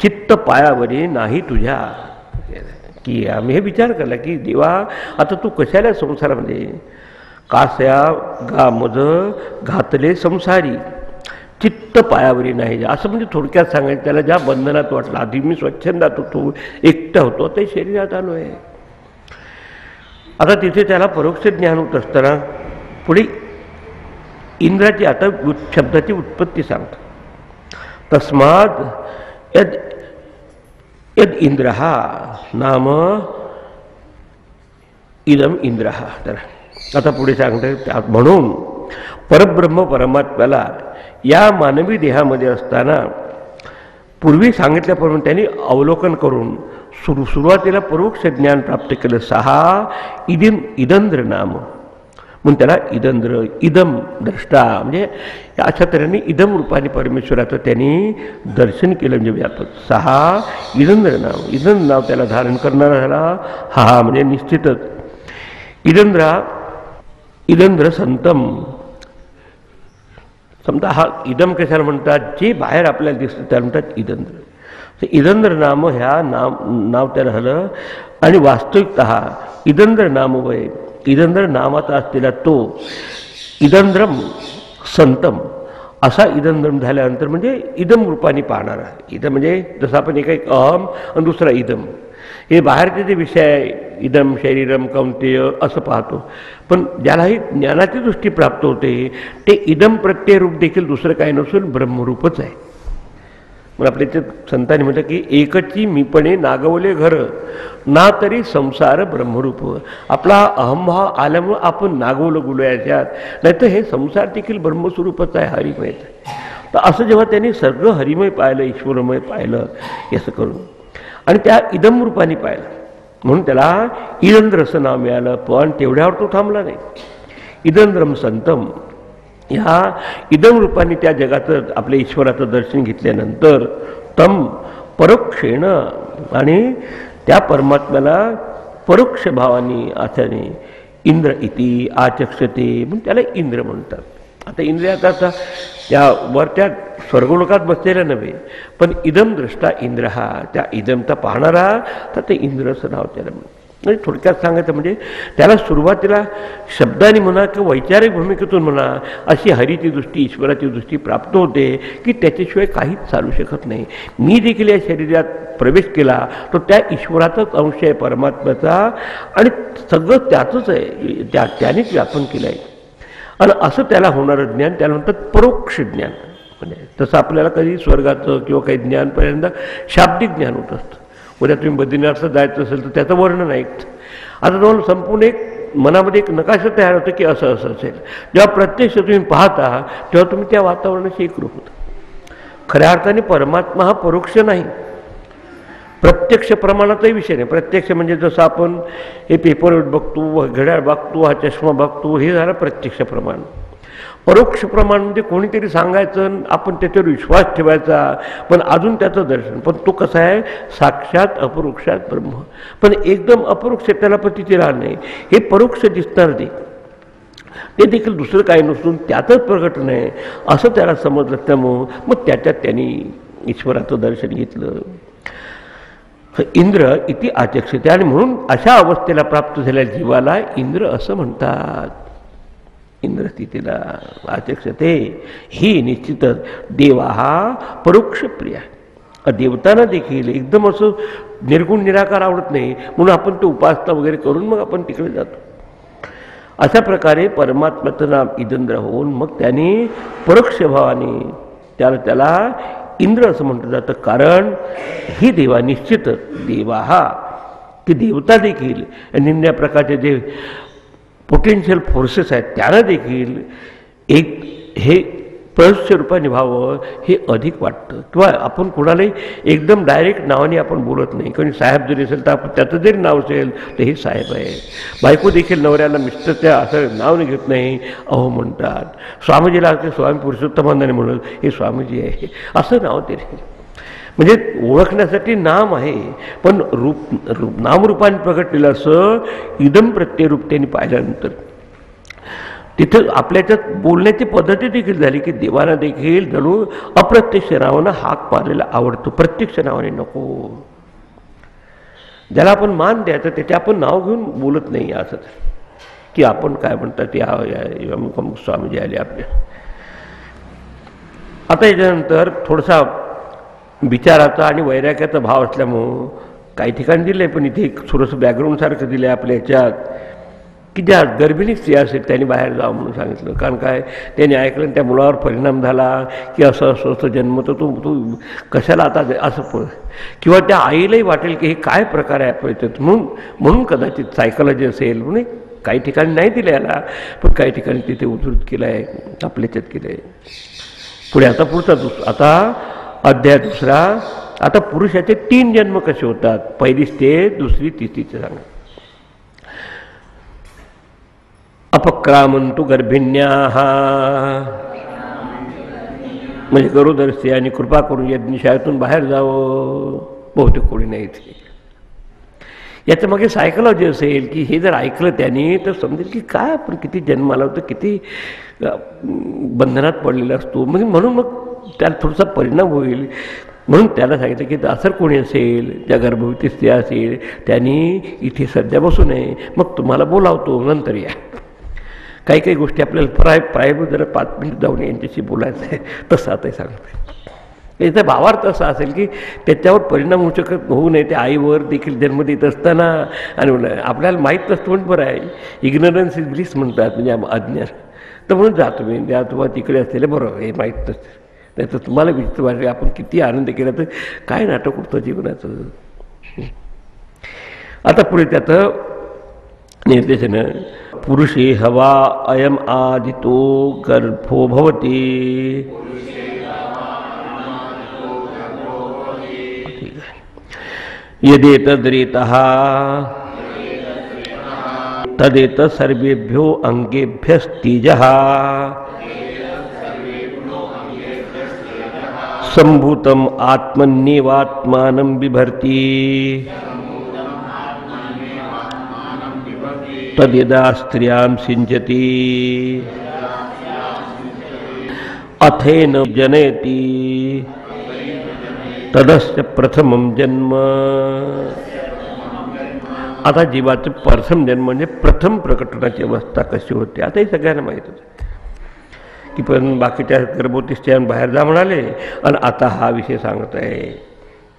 चित्त पायावरी नाही तुझ्या. की आम्ही हे विचार केला की देवा आता तू कशाला संसारामध्ये, कास्या गा मज घातले संसारी चित्त पायावरी नाही, असं म्हणजे थोडक्यात सांगायचं त्याला ज्या बंधनात वाटलं. आधी मी स्वच्छंदात होतो, एकटा होतो, आता शरीरात आलो आहे. आता तिथे त्याला परोक्ष ज्ञान होत असताना पुढे इंद्राची आता शब्दाची उत्पत्ती सांगतात. तस्माद यद इंद्रः नाम इदम इंद्रः. तर आता पुढे सांगतात म्हणून परब्रह्म परमात्म्याला या मानवी देहामध्ये असताना पूर्वी सांगितल्याप्रमाणे त्यांनी अवलोकन करून सुरुवातीला परोक्ष ज्ञान प्राप्त केलं. 6 इदंद्र नाम म्हणून त्याला इदंद्र इदम द्रष्टा म्हणजे अशा तऱ्हेने इदम रूपाने परमेश्वराचं त्यांनी दर्शन केलं. म्हणजे व्यापक 6 इदंद्र नाव, इदंद्र नाव त्याला धारण करणारा झाला. हा म्हणजे निश्चितच इदंद्र संतम. समजा हा इदम कशाला म्हणतात, जे बाहेर आपल्याला दिसतं त्याला म्हणतात इदंद्र. तर इदंद्र नाम ह्या नाव त्याला झालं. आणि वास्तविकतः इदंद्र नाम वय, इदंद्र नामाचा असलेला तो इदंद्रम संतम असा इदंद्रम झाल्यानंतर म्हणजे इदम रूपाने पाहणारा. इदम म्हणजे जसं आपण एक अहम आणि दुसरा इदम, हे बाहेरचे जे विषय आहे इदम शरीरम कौंतेय असं पाहतो, पण ज्यालाही ज्ञानाची दृष्टी प्राप्त होते ते इदम प्रत्यय रूप देखील दुसरं काही नसून ब्रह्मरूपच आहे. मग आपल्या इथे संतांनी म्हटलं की एकची मीपणे नागवले घर ना तरी संसार ब्रह्मरूप. आपला अहमभाव आल्यामुळं आपण नागवलं गुलो याच्यात, नाहीतर हे संसार देखील ब्रह्मस्वरूपच आहे, हरिमयच आहे. तर असं जेव्हा त्यांनी सगळं हरिमय पाहिलं, ईश्वरमय पाहिलं असं करून आणि त्या इदम रूपाने पाहिलं म्हणून त्याला इदंद्र असं नाव मिळालं. पण तेवढ्यावर तो थांबला नाही. इदंद्रम संतम ह्या इदम रूपाने त्या जगाचं आपल्या ईश्वराचं दर्शन घेतल्यानंतर तम परोक्षेण आणि त्या परमात्म्याला परोक्ष भावाने अशाने इंद्र इति आचक्षते म्हणून त्याला इंद्र म्हणतात. आता इंद्रियात आता त्या वरच्या स्वर्गलोकात बसलेला नव्हे, पण इदम दृष्टा इंद्र हा, त्या इदमता पाहणारा, तर ते इंद्र असं नाव त्याला म्हणतात. म्हणजे थोडक्यात सांगायचं म्हणजे त्याला सुरुवातीला शब्दाने म्हणा किंवा वैचारिक भूमिकेतून म्हणा अशी हरीची दृष्टी, ईश्वराची दृष्टी प्राप्त होते की त्याच्याशिवाय काहीच चालू शकत नाही. मी देखील या शरीरात प्रवेश केला तो त्या ईश्वराचाच अंश आहे, परमात्म्याचा, आणि सगळं त्याचंच आहे, त्यानेच व्यापन केलं आहे. आणि असं त्याला होणारं ज्ञान त्याला म्हणतात परोक्ष ज्ञान. म्हणजे तसं आपल्याला कधी स्वर्गाचं किंवा काही ज्ञान पहिल्यांदा शाब्दिक ज्ञान होत असतं. उद्या तुम्ही बद्रीनाथला जायचं असेल तर त्याचं वर्णन ऐकतं. आता तुम्हाला संपूर्ण एक मनामध्ये एक नकाशा तयार होतं की असं असं असेल. जेव्हा प्रत्यक्ष तुम्ही पाहता तेव्हा तुम्ही त्या वातावरणाशी एकरूप होता. खऱ्या अर्थाने परमात्मा हा परोक्ष नाही, प्रत्यक्ष प्रमाणाचाही विषय नाही. प्रत्यक्ष म्हणजे जसं आपण हे पेपर बघतो, घड्याळ बघतो, हा चष्मा बघतो, हे झालं प्रत्यक्ष प्रमाण. परोक्ष प्रमाण म्हणजे कोणीतरी सांगायचं, आपण त्याच्यावर विश्वास ठेवायचा, पण अजून त्याचं दर्शन. पण तो कसा आहे, साक्षात अपरोक्षात ब्रह्म, पण एकदम अपरोक्ष त्याला प्रतिती राहणार नाही. हे परोक्ष दिसणार ते देखील दुसरं काही नसून त्यातच प्रकट नाही असं त्याला समजलं. त्यामुळं मग त्याच्यात त्यांनी ईश्वराचं दर्शन घेतलं. इंद्र इति आचक्षते, आणि म्हणून अशा अवस्थेला प्राप्त झालेल्या जीवाला इंद्र असं म्हणतात. इंद्र स्थितीला आचक्षते ही निश्चितच देवा हा परोक्ष प्रिय. देवतांना देखील एकदम असं निर्गुण निराकार आवडत नाही, म्हणून आपण ते उपासना वगैरे करून मग आपण तिकडे जातो. अशा प्रकारे परमात्म्याचं नाम इंद्र होऊन मग त्याने परोक्ष भावाने त्याला इंद्र असं म्हटलं जातं. कारण ही देवा निश्चितच देवा हा की देवता देखील निम्न प्रकारचे जे पोटेन्शियल फोर्सेस आहेत त्यांना देखील एक हे प्रयुष्य रूपाने व्हावं हे अधिक वाटतं. किंवा आपण कोणालाही एकदम डायरेक्ट नावाने आपण बोलत नाही. कोणी साहेब जरी असेल तर आपण त्याचं जरी नाव असेल तर हे साहेब आहे. बायको देखील नवऱ्याला मिस्टरच्या असं नाव घेत नाही, अहो म्हणतात. स्वामीजीला ते स्वामी पुरुषोत्तमानंदाने म्हणत हे स्वामीजी आहे असं नाव ते. म्हणजे ओळखण्यासाठी नाम आहे, पण नामरूपाने प्रगटलेलं असं इदम प्रत्ययरूप त्यांनी पाहिल्यानंतर तिथं आपल्याच्यात बोलण्याची पद्धती देखील झाली की देवाना देखील जणू अप्रत्यक्ष नावानं हाक मारलेला आवडतो, प्रत्यक्ष नावाने नको. ज्याला आपण मान द्यायचं त्याचे आपण नाव घेऊन बोलत नाही असंच की आपण काय म्हणतात या अमुक अमुक स्वामीजी आले आपल्या. आता याच्यानंतर थोडासा विचाराचा आणि वैराग्याचा भाव असल्यामुळं काही ठिकाणी दिलं आहे, पण इथे एक थोडंसं बॅकग्राऊंडसारखं दिलं आहे आपल्या ह्याच्यात की ज्या गर्भिणी स्त्रिया असेल त्यांनी बाहेर जावं म्हणून सांगितलं. कारण काय त्यांनी ऐकलं त्या मुलावर परिणाम झाला की असं असं असं जन्म तर तू कशाला आता असं, किंवा त्या आईलाही वाटेल की हे काय प्रकार आहे आपल्या म्हणून कदाचित सायकोलॉजी असेल म्हणून काही ठिकाणी नाही दिलं याला, पण काही ठिकाणी तिथे उद्धृत केलं आहे, आपल्याच्यात केलं आहे. पुढे आता पुढचा आता अध्याय दुसरा. आता पुरुषाचे 3 जन्म कसे होतात, पहिली स्टेज, दुसरी, तिसरीचे सांगा. अपक्रामंतु गर्भिण्याः, म्हणजे गरोदर स्त्रियांनी कृपा करून यज्ञशाळेतून बाहेर जावं. बहुतेक कोणी नाही इथे. याच्या मागे सायकोलॉजी असेल की हे जर ऐकलं त्याने तर समजेल की काय आपण किती जन्माला होतं, किती बंधनात पडलेला असतो. म्हणजे म्हणून मग त्याला थोडासा परिणाम होईल म्हणून त्याला सांगितलं की असं कोणी असेल ज्या गर्भवती स्त्रिया असेल त्यांनी इथे सध्या बसू नये, मग तुम्हाला बोलावतो नंतर या. काही काही गोष्टी आपल्याला प्रायव्हेट जरा 5 मिनिट जाऊन यांच्याशी बोलायचं आहे तसं आता सांगतो. याचा भावार्थ असा असेल की त्याच्यावर परिणाम होऊ नये त्या आईवर देखील जन्म देत असताना. आणि आपल्याला माहीत नसतं म्हणून बरं आहे, इग्नरन्स इज ब्लिस म्हणतात, म्हणजे अज्ञान. तर म्हणून जा तुम्ही त्या तुम्हाला तिकडे असलेलं बरोबर हे माहीत नसतं. नाही तर तुम्हाला विचित्र वाटले आपण किती आनंद केला तर काय नाटक होतं जीवनाचं. आता पुढे त्याचं निर्देशन. पुरुषे हवा अयम आदितो गर्भो भवति, यदेतद्रेतः तदेत सर्वेभ्यो अंगेभ्यस्तीजः संभूतम आत्मन्येवात्मानं बिभर्ति. तद्यदा स्त्रियां सिंचती अथेन जनयति तदस्य प्रथमं जन्म. आता जीवाचं प्रथम जन्म म्हणजे प्रथम प्रकटनाची अवस्था कशी होते आता हे सगळ्यांना माहीत होतं की पण बाकीच्या गर्भवती स्त्रियांना बाहेर जा म्हणाले. आणि आता हा विषय सांगत आहे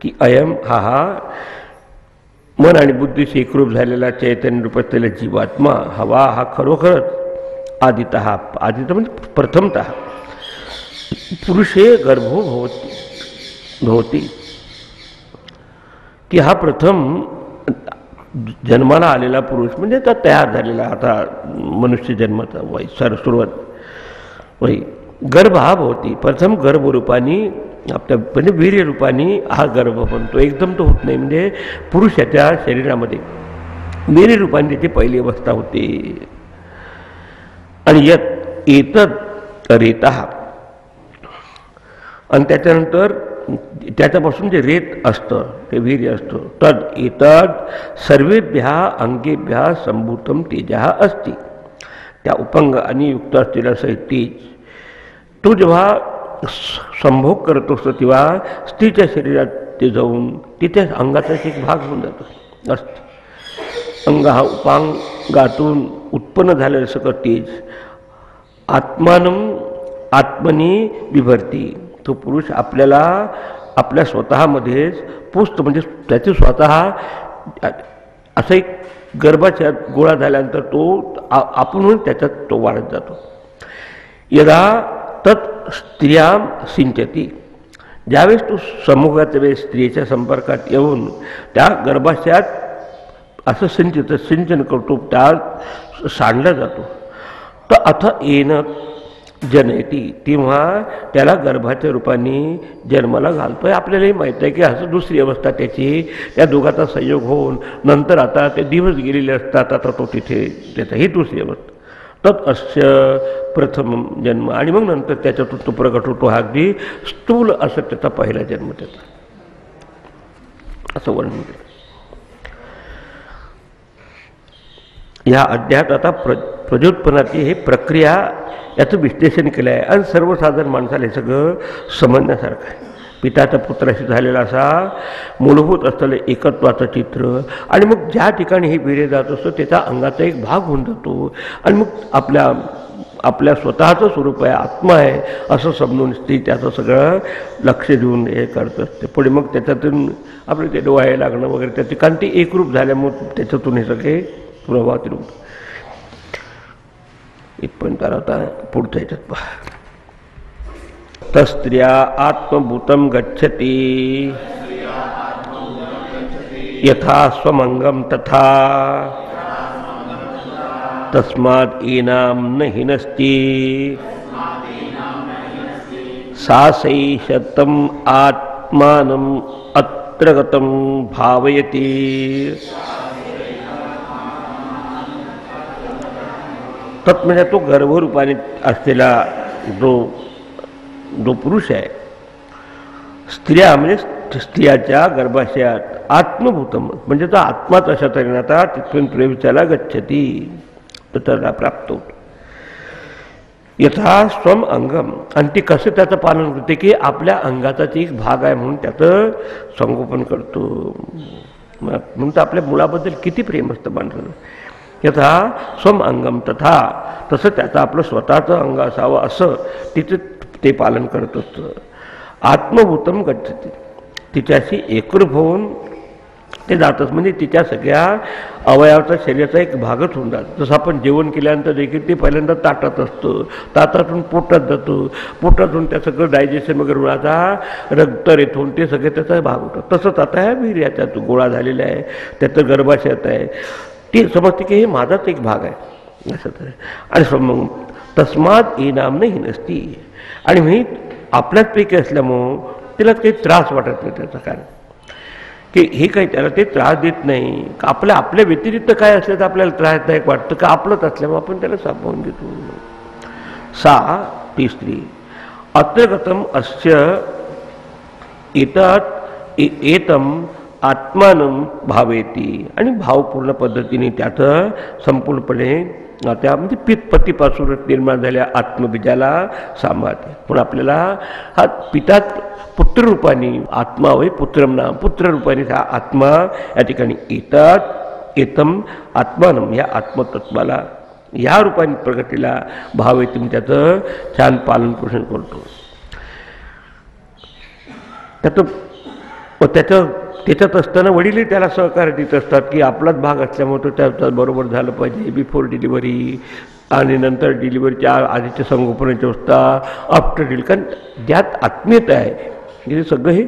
की अयम हा मन आणि बुद्धीशी एकरूप झालेला चैतन्य रूप असलेला जीवात्मा हवा हा खरोखरच आदित म्हणजे प्रथमतः पुरुषे गर्भो भवती की हा प्रथम जन्माला आलेला पुरुष म्हणजे त्या तयार झालेला आता मनुष्य जन्माचा वय सुरुवात वय गर्भ हा भवती प्रथम गर्भरूपाने आपल्या म्हणजे वीर्यरूपाने हा गर्भ बनतो. एकदम तो होत नाही म्हणजे पुरुषाच्या शरीरामध्ये वीर्यरूपाने त्याची पहिली अवस्था होते. आणि एतद रेतः आणि त्याच्यानंतर त्याच्यापासून जे रेत असतं ते वीर्य असतं तद एतद सर्वेभ्य अंगेभ्य संभूतम तेजः असती. त्या उपंग आणि युक्त असलेला सहित तेज तो जेव्हा संभोग करत असतो तेव्हा स्त्रीच्या शरीरात ते जाऊन तिथे अंगाचाच एक भाग होऊन जातो असतं. अंग हा उपांगातून उत्पन्न झालेलं सगळं तेज आत्मनी विभरती. तो पुरुष आपल्याला आपल्या स्वतःमध्येच पुस्त म्हणजे त्याचे स्वतः असं एक गर्भाच्या गोळा झाल्यानंतर तो आपण त्याच्यात तो वाढत जातो. यदा तत् स्त्रियां सिंचती ज्यावेळेस तो समूहाच्या वेळेस स्त्रीच्या संपर्कात येऊन त्या गर्भाशयात असं सिंचन करतो त्या सांडला जातो. तर अथ येणं जनयती तेव्हा त्याला गर्भाच्या रूपाने जन्माला घालतोय. आपल्यालाही माहीत आहे की असं दुसरी अवस्था त्याची त्या दोघांचा संयोग होऊन नंतर आता ते दिवस गेलेले असतात आता तो तिथे त्याचा ही दुसरी अवस्था तत् अस्य प्रथम जन्म. आणि मग नंतर त्याच्यातून तो प्रकट होतो हा अगदी स्थूल असं त्याचा पहिला जन्म त्याचा असं वर्णन केलं. या अध्यायात आता प्रजोत्पन्नाची हे प्रक्रिया याचं विश्लेषण केलं आहे. आणि सर्वसाधारण माणसाला हे सगळं समजण्यासारखं आहे. पित्याचा पुत्राशी झालेला असा मूलभूत असलेलं एकत्वाचं चित्र आणि मग ज्या ठिकाणी हे वीर्य जात असतं त्याचा अंगाचा एक भाग होऊन जातो आणि मग आपल्या स्वतःचं स्वरूप आहे आत्मा आहे असं समजून स्त्री त्याचं सगळं लक्ष देऊन हे करत असते. पुढे मग त्याच्यातून आपले ते डोळे लागणं वगैरे त्याचे कारण ते एकरूप झाल्यामुळे त्याच्यातून हे सगळे प्रभावात रूप इथपर्यंत आता पुढच्या ह्याच्यात पहा. तस्त्रिया आत्मभूतं गच्छति यथा स्वमंगम तथा तस्माद् एनां न हिनस्ति सासैषतम् आत्मानम् अत्र गतं भावयति. तत् म्हणजे तो गर्भरूपाने असलेला जो पुरुष आहे स्त्रिया म्हणजे स्त्रियाच्या गर्भाशयात आत्मभूतम म्हणजे तो आत्माच अशा तऱ्हेने आता तिथून प्रवेशाला गच्छती तर त्याला प्राप्त होतो. यथा स्वम अंगम आणि ती कसं त्याचं पालन करते की आपल्या अंगाचाच एक भाग आहे म्हणून त्याचं संगोपन करतो. म्हणून तर आपल्या मुलाबद्दल किती प्रेम असतं माणसाला. यथा स्वम अंगम तथा तसं त्याचं आपलं स्वतःचं अंग असावं असं तिचं ते पालन करत असतं. आत्मभूतम गच्छति तिच्याशी एकरूप होऊन ते जातच म्हणजे तिच्या सगळ्या अवयवाचा शरीराचा एक भागच होऊन जातो. जसं आपण जेवण केल्यानंतर देखील ते पहिल्यांदा ताटात असतं ताटातून पोटात जातं पोटातून त्या सगळं डायजेशन वगैरे होऊन आता रक्त रेतून ते सगळे त्याचा भाग होतात. तसंच आता ह्या वीर्याचा तो गोळा झालेला आहे त्याचं गर्भाशयात आहे ती समजते की हे माझाच एक भाग आहे असं तर. आणि मग तस्मात इनाम नाही नसती आणि मी आपल्याच पैकी असल्यामुळं तिला काही त्रास वाटत नाही त्याचं कारण की हे काही त्याला ते त्रास देत नाही का आपल्या व्यतिरिक्त काय असलं तर आपल्याला त्रासदायक वाटतं का आपलंच असल्यामुळे आपण त्याला सापवून देतो. सा ती स्त्री अत्रगतम अस्य एतम आत्मानं भावेती आणि भावपूर्ण पद्धतीने त्याचं संपूर्णपणे त्या म्हणजे पितपतीपासून निर्माण झालेल्या आत्मबीजाला सांभाळते. पण आपल्याला हा पिता पुत्ररूपाने आत्मा वै पुत्रम नाम पुत्ररूपाने हा आत्मा या ठिकाणी येतम आत्मानम या आत्मतत्वाला या रूपाने प्रगतीला भाव येते, त्याचं छान पालन पोषण करतो. त्याच्यात असताना वडीलही त्याला सहकार्य देत असतात की आपलाच भाग असल्यामुळे तो त्याचा बरोबर झालं पाहिजे. बिफोर डिलिव्हरी आणि नंतर डिलिव्हरीच्या आधीच्या संगोपनाची अवस्था, आफ्टर डिलिव्हरी, कारण ज्यात आत्मीयता आहे म्हणजे सगळं हे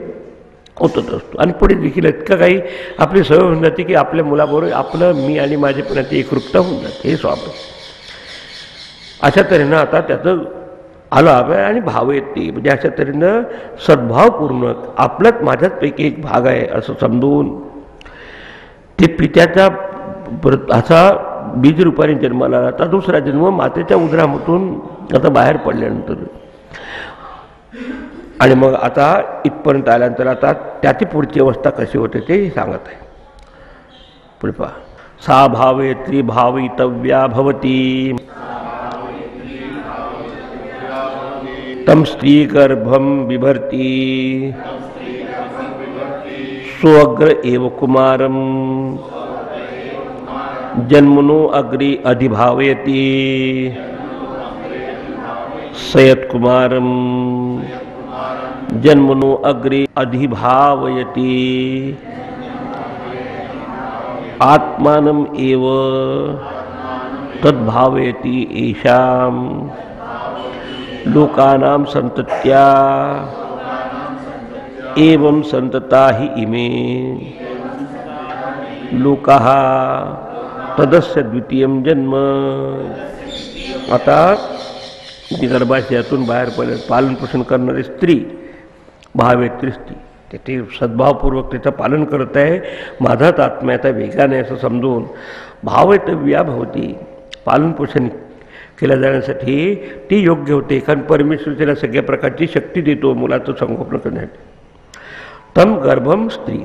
होतच असतो. आणि पुढे देखील इतकं काही आपली सवय होऊन जाते की आपल्या मुलाबरोबर आपलं मी आणि माझेपणाची एकरूपता होऊन जाते. हे स्वाभाविक. अशा तऱ्हेनं आता त्याचं आलं आहे आणि भाव येते, म्हणजे अशा तऱ्हेनं सद्भावपूर्वक आपलाच माझ्याचपैकी एक भाग आहे असं समजून ते पित्याचा असा बीज रूपाने जन्माला आता दुसरा जन्म मातेच्या उदरामधून आता बाहेर पडल्यानंतर आणि मग आता इथपर्यंत आल्यानंतर आता त्याची पुढची अवस्था कशी होते ते सांगत आहे. पुढे पहा. सा भावे त्रिभावितव्या भवती तम स्त्री गर्भम बिभर्ती स्वग्र एव कुमारम जन्मनो अग्रि अधिभावयति सयत कुमारम जन्मनो अग्रि अधिभावयति आत्मानम एव तद्भावयति एषाम लोकानां संतत्या एवं संतता ही इमे लोकाः तदस्य द्वितीयं जन्म. आता गर्भाशयातून बाहेर पडले पालन पोषण करणारी स्त्री भावेत्री स्त्री ते सद्भावपूर्वक त्याचं पालन करत आहे. माझाच आत्म्याचा वेगाने असं समजून भावयतव्या भवती पालन पोषण केल्या जाण्यासाठी ती योग्य होते, कारण परमेश्वर त्याला सगळ्या प्रकारची शक्ती देतो मुलाचं संगोपन करण्यासाठी. तम गर्भम स्त्री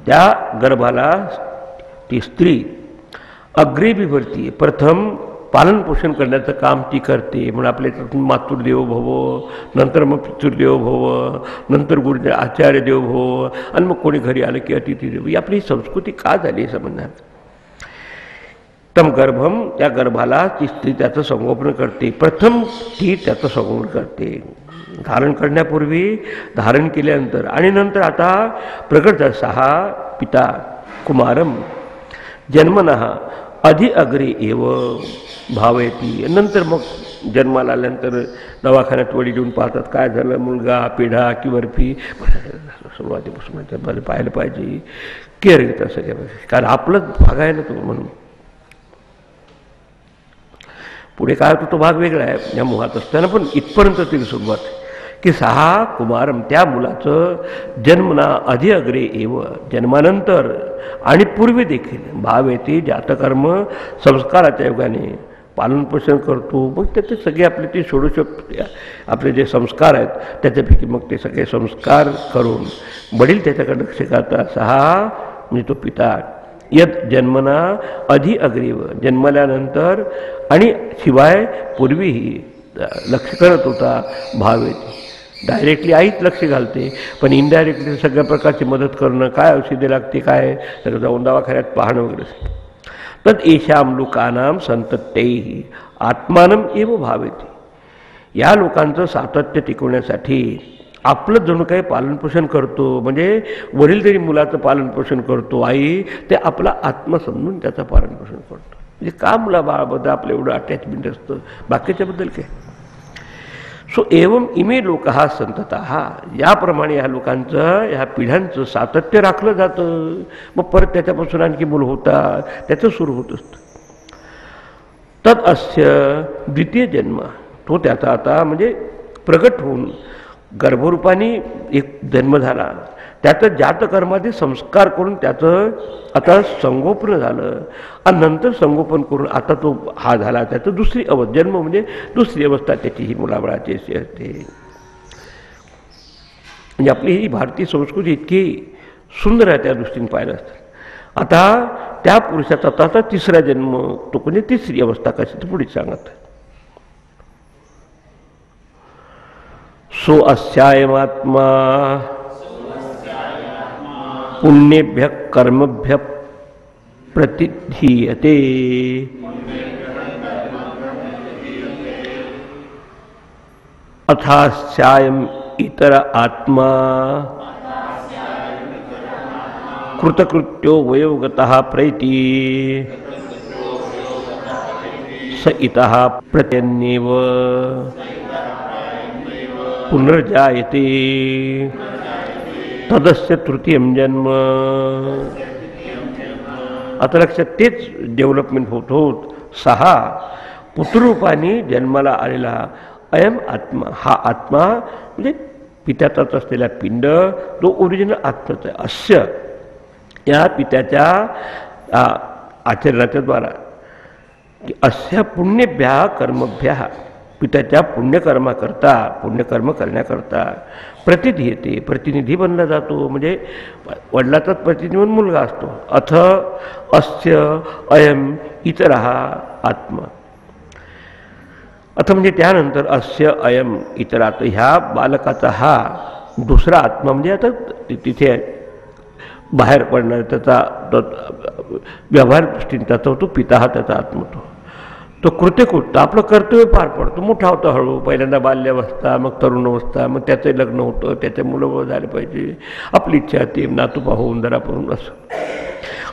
त्या गर्भाला ती स्त्री अग्रे बिभर्ती प्रथम पालन पोषण करण्याचं काम ती करते. म्हणून आपल्या मातृदेवो भव, नंतर मग पितृदेवो भव, नंतर गुरु आचार्य देवो भव, आणि मग कोणी घरी आलं की अतिथी देव. ही आपली संस्कृती का झाली समजणार. तम गर्भम त्या गर्भाला ती स्त्री त्याचं संगोपन करते. प्रथम ती त्याचं संगोपन करते धारण करण्यापूर्वी, धारण केल्यानंतर आणि नंतर आता प्रगट सहा पिता कुमारम जन्मनः अधि अग्रे एव भावयती. नंतर मग जन्माला आल्यानंतर दवाखान्यात वडी देऊन पाहतात काय झालं, मुलगा, पिढा की बर्फी, सुरुवातीपासून पाहायला पाहिजे, केअर घेतात सगळ्या, कारण आपलंच भाग आहे ना तो. म्हणून पुढे काय होतो तो भाग वेगळा आहे या मुहात असताना, पण इथपर्यंत तरी सुरुवात की सहा कुमारम त्या मुलाचं जन्मना अधि अग्रे एव जन्मानंतर आणि पूर्वी देखील भाव येते जातकर्म संस्काराच्या योगाने पालनपोषण करतो. मग त्याचे सगळे आपले ते षोडश आपले जे संस्कार आहेत त्याच्यापैकी मग ते सगळे संस्कार करून वडील त्याच्याकडे लक्ष करतात. सहा म्हणजे तो पिता यत जन्मना अधि अग्रेव जन्मल्यानंतर आणि शिवाय पूर्वीही लक्ष करत होता भाव येते. डायरेक्टली आईच लक्ष घालते, पण इनडायरेक्टली सगळ्या प्रकारची मदत करणं, काय औषधे लागते, काय तर जाऊन दवाखान्यात पाहणं वगैरे. तद येशाम लोकानां संतत्यैहि आत्मानम एव भावेती. या लोकांचं सातत्य टिकवण्यासाठी आपलं जणू काही पालनपोषण करतो. म्हणजे वडील तरी मुलाचं पालनपोषण करतो, आई ते आपला आत्मा समजून त्याचं पालनपोषण करतो. म्हणजे का मुला बाळाबद्दल आपलं एवढं अटॅचमेंट असतं, बाकीच्याबद्दल काय. सो एवं इमे लोक हा संतता हा याप्रमाणे ह्या लोकांचं ह्या पिढ्यांचं सातत्य राखलं जातं. मग परत त्याच्यापासून आणखी मूल होतात, त्याचं सुरू होत असतं. तद अस्य द्वितीय जन्म तो त्याचा आता म्हणजे प्रगट होऊन गर्भरूपाने एक जन्म झाला, त्याचं जातकर्माचे संस्कार करून त्याचं आता संगोपन झालं आणि नंतर संगोपन करून आता तो हा झाला त्याचं दुसरी जन्म म्हणजे दुसरी अवस्था त्याची ही मुलाबाळाची असते. म्हणजे आपली ही भारतीय संस्कृती इतकी सुंदर आहे त्या दृष्टीने पाहिलं असतं. आता त्या पुरुषाचा आता तिसरा जन्म, तो म्हणजे तिसरी अवस्था कशी ती पुढे सांगत. सो अस्यायमात्मा पुण्येभ्य कर्मभ्य प्रतिधीयते. अथास्यायम इतर आत्मा कृतकृत्यो वयोगतः प्रैति स इतः प्रत्यन्येव पुनर्जायते तदस्य तृतीयं जन्म. आता लक्षात तेच डेव्हलपमेंट होत होत 6 पुत्ररूपाने जन्माला आलेला अयम आत्मा, हा आत्मा म्हणजे पित्याचाच असलेला पिंड, तो ओरिजिनल आत्माच आहे. अस्य या पित्याच्या आचरणाच्या द्वारा की अस्य पुण्यभ्या कर्मभ्या, पित्याच्या पुण्यकर्माकरता, पुण्यकर्म करण्याकरता प्रतिधीयते, प्रतिनिधी बनला जातो. म्हणजे वडिलाचाच प्रतिनिधी म्हणून मुलगा असतो. अथ अस्य अयम इतरः आत्मा. अथ म्हणजे त्यानंतर अस्य अयम इतरात, ह्या बालकाचा हा दुसरा आत्मा, म्हणजे आता तिथे बाहेर पडणार त्याचा व्यवहार दृष्टीने तो पिता हा त्याचा आत्मा. तो कृत्यकृत्य आपलं कर्तव्य पार पडतो. मोठा होता हळू, पहिल्यांदा बाल्यावस्था, मग तरुण अवस्था, मग त्याचं लग्न होतं, त्याच्या मुलं झाले पाहिजे, आपली इच्छा ते नातू पाहून जरा पाहून असं.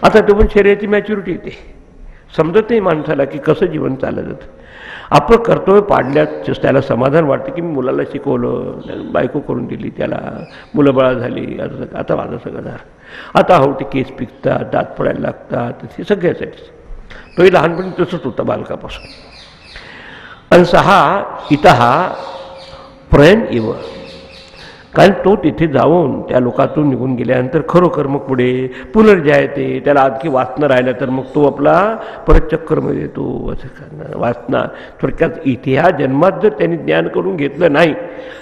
आता तो पण शरीराची मॅच्युरिटी येते, समजत नाही माणसाला की कसं जीवन चाललं जातं. आपलं कर्तव्य पाडल्याच त्याला समाधान वाटतं की मी मुलाला शिकवलं, बायको करून दिली, त्याला मुलं बाळा झाली, आता माझं सगळं झालं. आता हो ते केस पिकतात, दात पडायला लागतात, हे सगळ्यासाठी. तोही लहानपणी तसंच होता बालकापासून. आणि 6 इतः प्रयण इव, कारण तो तिथे जाऊन त्या लोकातून निघून गेल्यानंतर खरोखर मग पुढे पुनर्जायते, त्याला आणखी वाचणं राहिलं तर मग तो आपला परत चक्करमध्ये येतो. असं वाचना थोडक्यात इथे ह्या जन्मात जर त्यांनी ज्ञान करून घेतलं नाही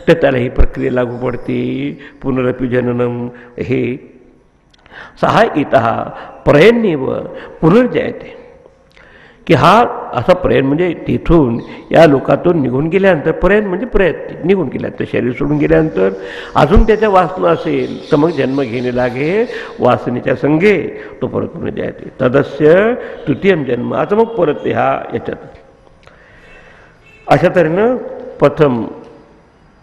तर त्याला ही प्रक्रिया लागू पडते. पुनरपि जननम. हे 6 इतः प्रयणेव पुनर्जायते, की हा असा प्रयण म्हणजे तिथून या लोकातून निघून गेल्यानंतर, प्रयण म्हणजे प्रयत्न, निघून गेल्यानंतर शरीर सोडून गेल्यानंतर अजून त्याच्या वासना असेल तर मग जन्म घेणे लागे, वासनेच्या संगे तो परत पुनर्जायते. तदस्य तृतीयम जन्म. आता मग परत ते हा याच्यात अशा तऱ्हेनं प्रथम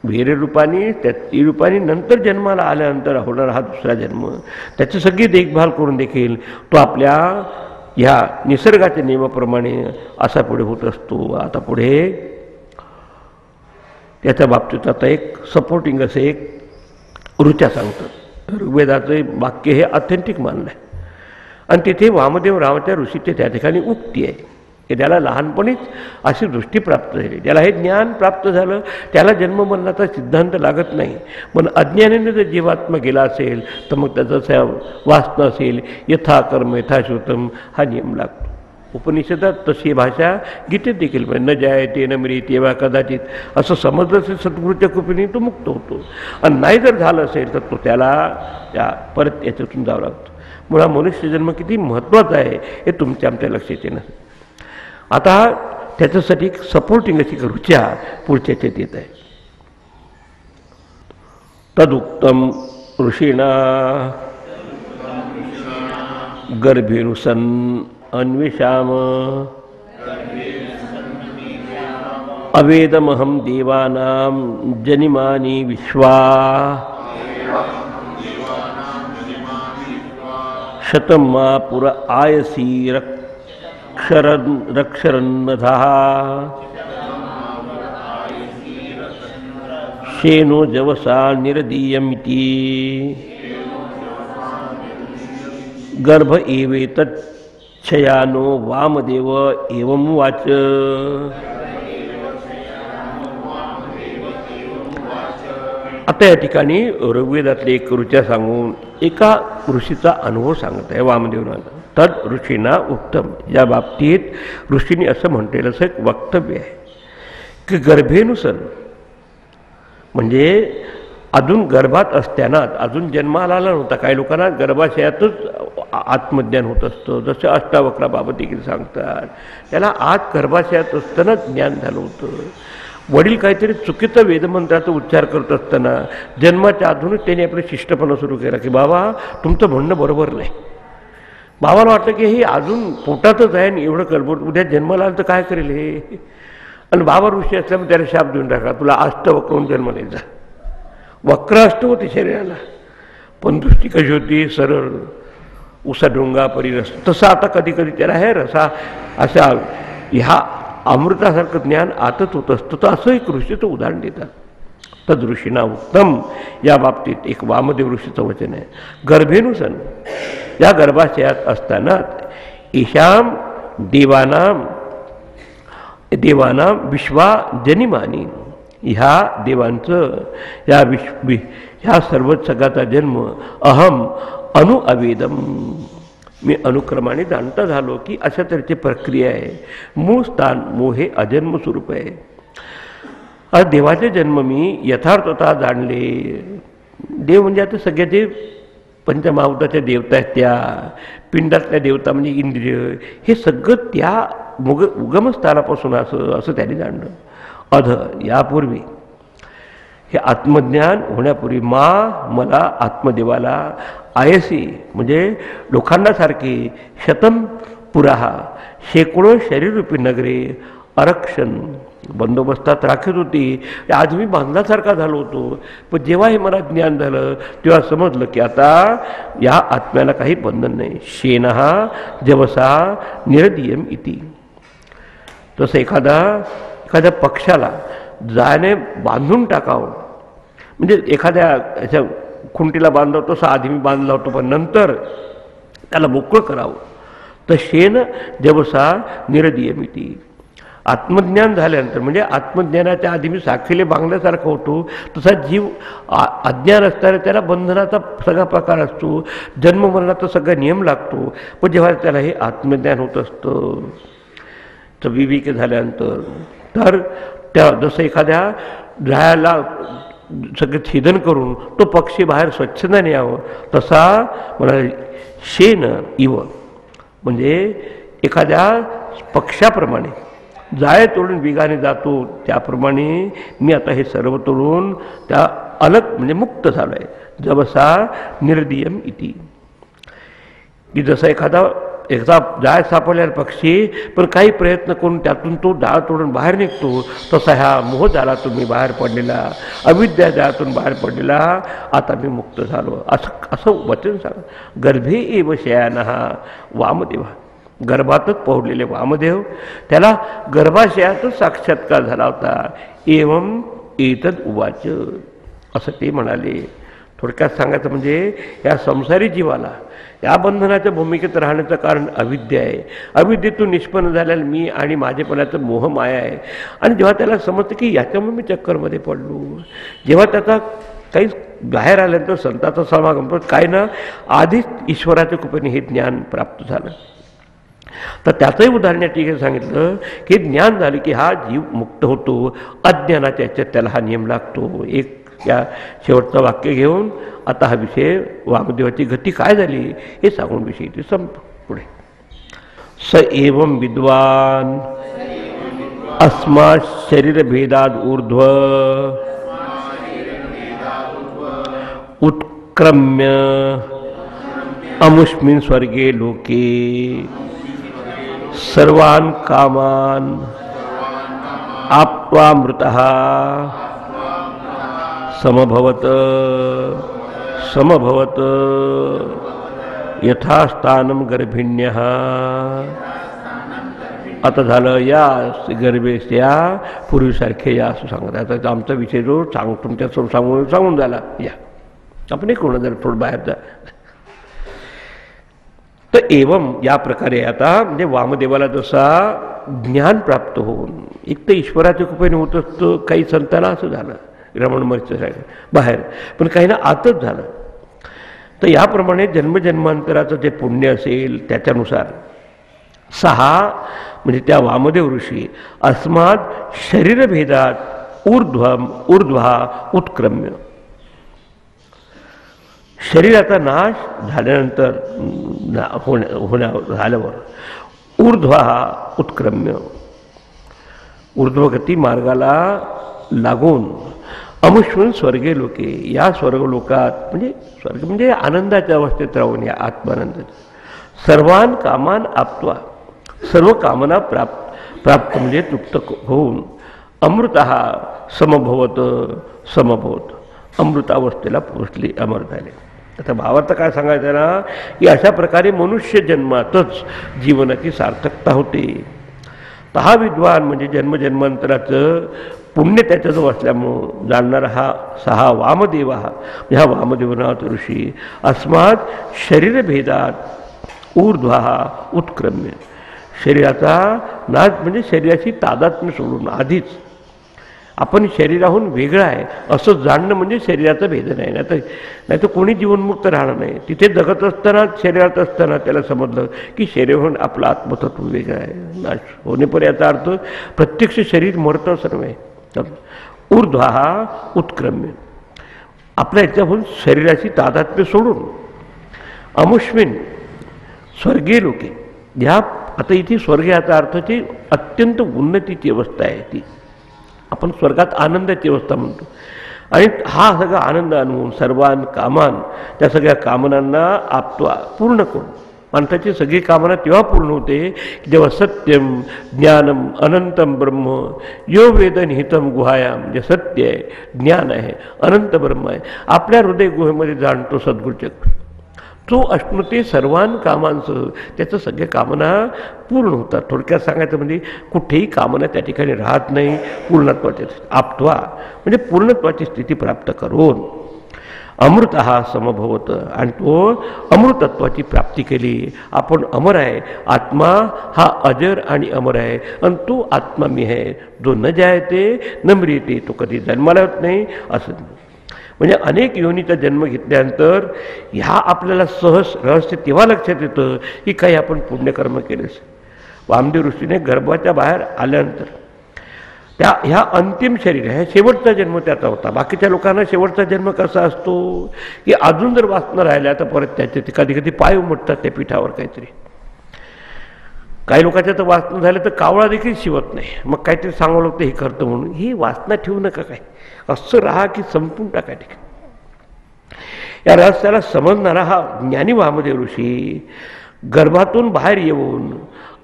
वीर्यरूपाने, त्या रूपाने, नंतर जन्माला आल्यानंतर होणारा हा दुसरा जन्म, त्याची सगळी देखभाल करून देखील तो आपल्या ह्या निसर्गाच्या नियमाप्रमाणे असा पुढे होत असतो. आता पुढे त्याच्या बाबतीत आता एक सपोर्टिंग असं एक ऋचा सांगतात. ऋग्वेदाचं वाक्य हे ऑथेंटिक मानलं आहे. आणि तिथे वामदेव रामाच्या ऋषीचे त्या ठिकाणी उक्ती आहे की त्याला लहानपणीच अशी दृष्टी प्राप्त झाली, त्याला हे ज्ञान प्राप्त झालं, त्याला जन्ममरणाचा सिद्धांत लागत नाही. पण अज्ञानाने जर जीवात्मा गेला असेल तर मग त्याचा वासना असेल, यथा कर्म यथा श्रुतम हा नियम लागतो. उपनिषदात तशी भाषा गीतेत देखील न जायते न मृत्यते वा कदाचित असं समजलं असेल सद्गुरूच्या कृपेने तो मुक्त होतो. आणि नाही जर झालं असेल तर तो त्याला त्या परत याच्यातून जावं लागतो. मुळा मनुष्य जन्म किती महत्त्वाचा आहे हे तुमच्या आमच्या लक्षात येणं. आता त्याच्यासाठी एक सपोर्टिंग अशी ऋचा पुढच्याच्यात येत आहे. तदुक्तम ऋषीणा गर्भेनुसन अन्वेषाम अवेदमहं देवानां जनिमानि विश्वा शतं मा पुर आयसी रक्षरन्नधः शेनो जवसा निरदीयमिति गर्भ एवेतच्छयानो वामदेव एवं वाच. आता या ठिकाणी ऋग्वेदातले एक ऋचा सांगून एका ऋषीचा अनुभव सांगत आहे वामदेवनानं. तद ऋषीना उत्तम, या बाबतीत ऋषींनी असं म्हटलेलं असं एक वक्तव्य आहे की गर्भेनुसन म्हणजे अजून गर्भात असतानाच, अजून जन्माला आला नव्हता, काही लोकांना गर्भाशयातच आत्मज्ञान होत असतं, जसं अष्टावक्राबाबत देखील सांगतात. त्याला आत गर्भाशयात असतानाच ज्ञान झालं होतं. वडील काहीतरी चुकीचं वेदमंत्राचा उच्चार करत असताना जन्माच्या अजूनच त्याने आपलं शिष्टपणा सुरू केला की बाबा तुमचं म्हणणं बरोबर नाही. बाबाला वाटलं की हे अजून पोटातच आहे आणि एवढं कलबोट, उद्या जन्माला आलं तर काय करेल हे. आणि बाबा ऋषी असल्यामुळे त्याला शाप देऊन टाका, तुला अष्टवक्रून जन्म द्यायचा. वक्र अष्ट होती शरीराला, पण दृष्टी कशी होती, सरळ उसा डोंगा परिरस. तसं आता कधी कधी त्याला हे रसा असा ह्या अमृतासारखं ज्ञान आतच होत असतं. तर असं एक ऋषीचं उदाहरण देतात. तद ऋषीना उत्तम, या बाबतीत एक वामदेव ऋषीचं वचन आहे. गर्भेनुसन, या गर्भाशयात असतानाच ईशाम देवानां विश्वा जनिमानी, ह्या देवांचं ह्या सर्व जगाचा जन्म अहम अवेदम, मी अनुक्रमाने जाणता झालो की अशा तऱ्हेची प्रक्रिया आहे. मूळ स्थान मोहे अजन्म स्वरूप आहे. आज देवाचे जन्म मी यथार्थता जाणले. देव म्हणजे आता सगळ्या जे पंचमहाभूताच्या देवता आहेत, त्या पिंडातल्या देवता म्हणजे इंद्रिय, हे सगळं त्या उगमस्थानापासून असं त्याने जाणलं. अध, यापूर्वी हे आत्मज्ञान होण्यापूर्वी मला आत्मदेवाला आयसी म्हणजे लोखंडासारखी शतम पुराहा, शेकडो शरीररूपी नगरे अरक्षण बंदोबस्तात राखत होती. आज मी बांधल्यासारखा झालो होतो. पण जेव्हा हे मला ज्ञान झालं तेव्हा समजलं की आता या आत्म्याला काही बंधन नाही. शेनहा जवसा निरदीयम इति, तसं एखाद्या पक्षाला जाने बांधून टाकावं, म्हणजे एखाद्या ह्याच्या खुंटीला बांधलं तसं आधी मी बांधला होतो, पण नंतर त्याला मोकळं करावं. तर शेन जवसा निरदीयमिती, आत्मज्ञान झाल्यानंतर म्हणजे आत्मज्ञानाच्या आधी मी साखीले बांधल्यासारखं होतो, तसा जीव अज्ञान असताना त्याला बंधनाचा सगळा प्रकार असतो, जन्ममरणाचा सगळा नियम लागतो. पण जेव्हा त्याला हे आत्मज्ञान होत असतं तर विवेक झाल्यानंतर, तर त्या जसं एखाद्या जाळ्याला सगळं छेदन करून तो पक्षी बाहेर स्वच्छंदाने यावं, तसा म्हणाले शेन इव, म्हणजे एखाद्या पक्षाप्रमाणे जाळे तोडून वेगाने जातो त्याप्रमाणे मी आता हे सर्व तोडून त्या अलग म्हणजे मुक्त झालो आहे. जवसा निर्दीयम इति, की जसं एकदा जाळ सापडलेला पक्षी पण काही प्रयत्न करून त्यातून तो जाळ तोडून बाहेर निघतो, तसा ह्या मोह जाळातून मी बाहेर पडलेला, अविद्या जाळातून बाहेर पडलेला आता मी मुक्त झालो, असं वचन सांग. गर्भे एव शयानः वामदेवा, गर्भातच पोहलेले वामदेव, त्याला गर्भाशयातच साक्षात्कार झाला होता. एवं एतद उवाच, असं ते म्हणाले. थोडक्यात सांगायचं म्हणजे या संसारी जीवाला या बंधनाच्या भूमिकेत राहण्याचं कारण अविद्या आहे. अविद्येतून निष्पन्न झालेला मी आणि माझेपणाचं मोह माया आहे. आणि जेव्हा त्याला समजतं की याच्यामुळे मी चक्करमध्ये पडलो, जेव्हा त्याचा काही बाहेर आल्यानंतर संतांचा समागम, पण काय ना आधीच ईश्वराच्या कृपेने हे ज्ञान प्राप्त झालं. तर त्याचंही उदाहरण या ठिकाणी सांगितलं की ज्ञान झालं की हा जीव मुक्त होतो, अज्ञानाच्या याच्यात त्याला हा नियम लागतो. एक या शेवटचं वाक्य घेऊन आता हा विषय वामदेवाची गती काय झाली हे सांगून विषय ते संप पुढे. स एवं विद्वान अस्मात् शरीरभेदाद ऊर्ध्व उत्क्रम्य अमुष्मिन् स्वर्गे लोके सर्वान् कामान् आप्त्वा मृतः समभवत यथास्थानं गर्भिण्यः. आता झालं या गर्भेस या पूर्वीसारखे या असं सांगत. आता आमचा विषय जो तुमच्यासमोर सांगून झाला. या आपण एक कोणा जरा थोडं बाहेर जा. तर एवं या प्रकारे आता म्हणजे वामदेवाला जसा ज्ञान प्राप्त होऊन एक तर ईश्वराच्या कृपेने होत असतं, काही संतांना असं झालं रमण महर्षीसाठी बाहेर, पण काही ना आतच झालं. तर याप्रमाणे जन्मजन्मांतराचं जे पुण्य असेल त्याच्यानुसार 6 म्हणजे त्या वामदेव ऋषी अस्मात् शरीरभेदात ऊर्ध्वा उत्क्रम्य, शरीराचा नाश झाल्यानंतर झाल्यावर ऊर्ध्वा उत्क्रम्य ऊर्ध्वगती मार्गाला लागून अमुष्वून स्वर्गीय लोके या स्वर्गलोकात म्हणजे स्वर्ग म्हणजे आनंदाच्या अवस्थेत राहून या आत्मानंदाच्या सर्वान कामान आप्त्वा सर्व कामना प्राप्त म्हणजे तृप्त होऊन अमृतः समभवत अमृतावस्थेला पोहोचले अमर झाले. आता भावार्थ काय सांगायचं ना की अशा प्रकारे मनुष्य जन्मातच जीवनाची सार्थकता होते. तर हा विद्वान म्हणजे जन्मजन्मांतराचं पुण्य त्याच्याजवळ असल्यामुळं जाणणारा हा वामदेव ह्या वामदेवनाथ ऋषी अस्मात शरीरभेदात ऊर्ध्वा उत्क्रम्य शरीराचा नाश म्हणजे शरीराची तादात्म्य सोडून आधीच आपण शरीराहून वेगळं आहे असं जाणणं म्हणजे शरीराचा भेद नाही. नाही तर कोणी जीवनमुक्त राहणार नाही. तिथे जगत असताना शरीरात असताना त्याला समजलं की शरीराहून आपलं आत्मतत्व वेगळं आहे. नाश होणेपर्यंत याचा अर्थ प्रत्यक्ष शरीर मरतं असं नव्हे. ऊर्ध्वा उत्क्रम्य आपल्या याच्याहून शरीराची तादात्म्य सोडून अमुष्मिन स्वर्गीय लोके ह्या आता इथे स्वर्ग याचा अर्थाची अत्यंत उन्नतीची अवस्था आहे. ती आपण स्वर्गात आनंदाची अवस्था म्हणतो. आणि हा सगळा आनंद अनुभवून सर्वान कामान त्या सगळ्या कामनांना आप्त्वा पूर्ण करून माणसाची सगळी कामना तेव्हा पूर्ण होते की जेव्हा सत्यम ज्ञानम अनंतम ब्रह्म यो वेद निहितम गुहायाम जे सत्य आहे ज्ञान आहे अनंत ब्रह्म आहे आपल्या हृदय गुहेमध्ये जाणतो सद्गुरुचक्र तो अश्नुते सर्वान कामांसह त्याचं सगळ्या कामना पूर्ण होतात. थोडक्यात सांगायचं म्हणजे कुठेही कामना त्या ठिकाणी राहत नाही. पूर्णत्वाची आप्त्वा म्हणजे पूर्णत्वाची स्थिती प्राप्त करून अमृत हा समभवत आणि तो अमृतत्वाची प्राप्ती केली. आपण अमर आहे. आत्मा हा अजर आणि अमर आहे आणि तो आत्मा मी आहे जो न जायते न मृते तो कधी जन्माला येत नाही असं म्हणजे अनेक योनीचा जन्म घेतल्यानंतर ह्या आपल्याला सहज रहस्य तेव्हा लक्षात येतं की काही आपण पुण्यकर्म केलेस. वामदेव ऋषीने गर्भाच्या बाहेर आल्यानंतर ह्या अंतिम शरीर ह्या शेवटचा जन्म त्याचा होता. बाकीच्या लोकांना शेवटचा जन्म कसा असतो की अजून जर वाचणं राहिलं तर परत त्याचे ते कधी कधी पाय उमटतात त्या पीठावर काहीतरी. काही लोकांच्या तर वाचणं झालं तर कावळा देखील शिवत नाही. मग काहीतरी सांगावं लागतं हे करतं म्हणून. ही वाचना ठेवू नका काय असं राहा की संपून टाका ठिकाण. या रहस्याला समजणारा हा ज्ञानी वामदेव ऋषी गर्भातून बाहेर येऊन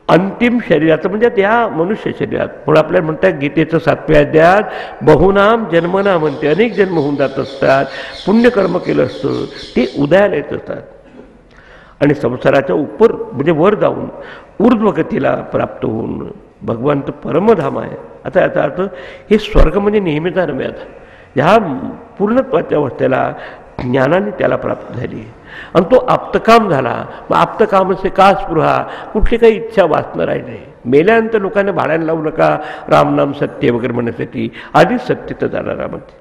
अंतिम शरीराचं म्हणजे त्या मनुष्य शरीरात म्हणून आपल्याला म्हणतात गीतेचं 7व्या अध्यायात बहुनाम जन्मना म्हणते अनेक जन्म होऊन जात असतात. पुण्यकर्म केलं असतं ते उदयाला येत असतात आणि संसाराच्या उपर म्हणजे वर जाऊन ऊर्ध्वगतीला प्राप्त होऊन भगवंत परमधाम आहे. आता याचा अर्थ हे स्वर्ग म्हणजे नेहमीचा नव्हे. आता ह्या पूर्णत्वाच्या अवस्थेला ज्ञानाने त्याला प्राप्त झाली आणि तो आप्तकाम झाला. मग आप्तकामाचे का स्पृहा कुठली काही इच्छा वाचणार आहे नाही. मेल्यानंतर लोकांना भाड्यानं लावू नका रामनाम सत्य वगैरे म्हणण्यासाठी आधीच सत्य तर जाणारा म्हणते.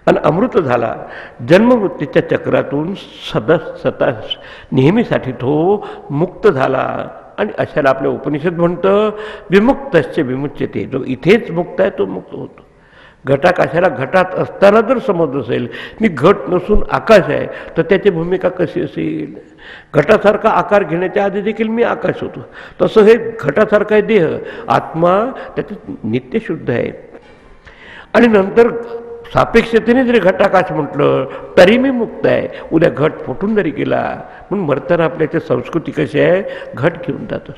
आणि अमृत झाला जन्ममृत्यूच्या चक्रातून सतत नेहमीसाठी तो मुक्त झाला. आणि अशाला आपल्या उपनिषद म्हणतं विमुक्तश्च विमुच्यते. जो इथेच मुक्त आहे तो मुक्त होतो. घटाकाशाला घटात असताना जर समज असेल मी घट नसून आकाश आहे तर त्याची भूमिका कशी असेल. घटासारखा आकार घेण्याच्या आधी देखील मी आकाश होतो. तसं हे घटासारखा देह आत्मा त्याचं नित्यशुद्ध आहे. आणि नंतर सापेक्षतेने जरी घटाकाश म्हटलं तरी मी मुक्त आहे. उद्या घट फुटून जरी गेला म्हणून मरताना आपल्याच्या संस्कृती कशी आहे घट घेऊन जातं.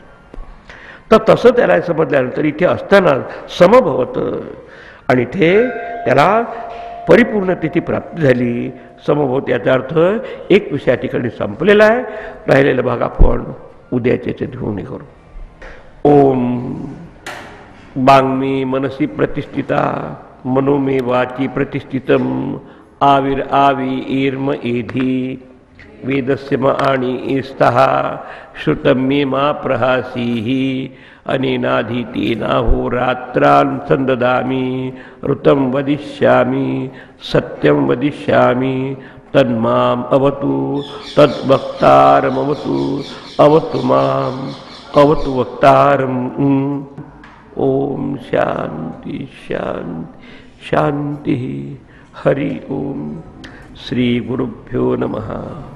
तर तसं त्याला समजल्यानंतर इथे असताना समभवत आणि इथे त्याला परिपूर्णतेची प्राप्ती झाली. समभवत याचा अर्थ एक विषय या ठिकाणी संपलेला आहे. राहिलेला भाग आपण उद्याचे घेऊन करू. ओम बांगमी मनसी प्रतिष्ठिता मनो मे वाची प्रतिष्ठितम आविर आवी ईर्म एधी वेदस्य म आणि ईस्तः श्रुतम मे मा प्रहासीहि अनेनाधीतेनाहोरात्रान् संददामि ऋतं वदिष्यामि सत्यं वदिष्यामि तन्माम् अवतु तद्वक्तारमवतु अवतु माम् अवतु वक्तारम्. ओम शांति शांति शांति. हरि ओम. श्री गुरुभ्यो नमः.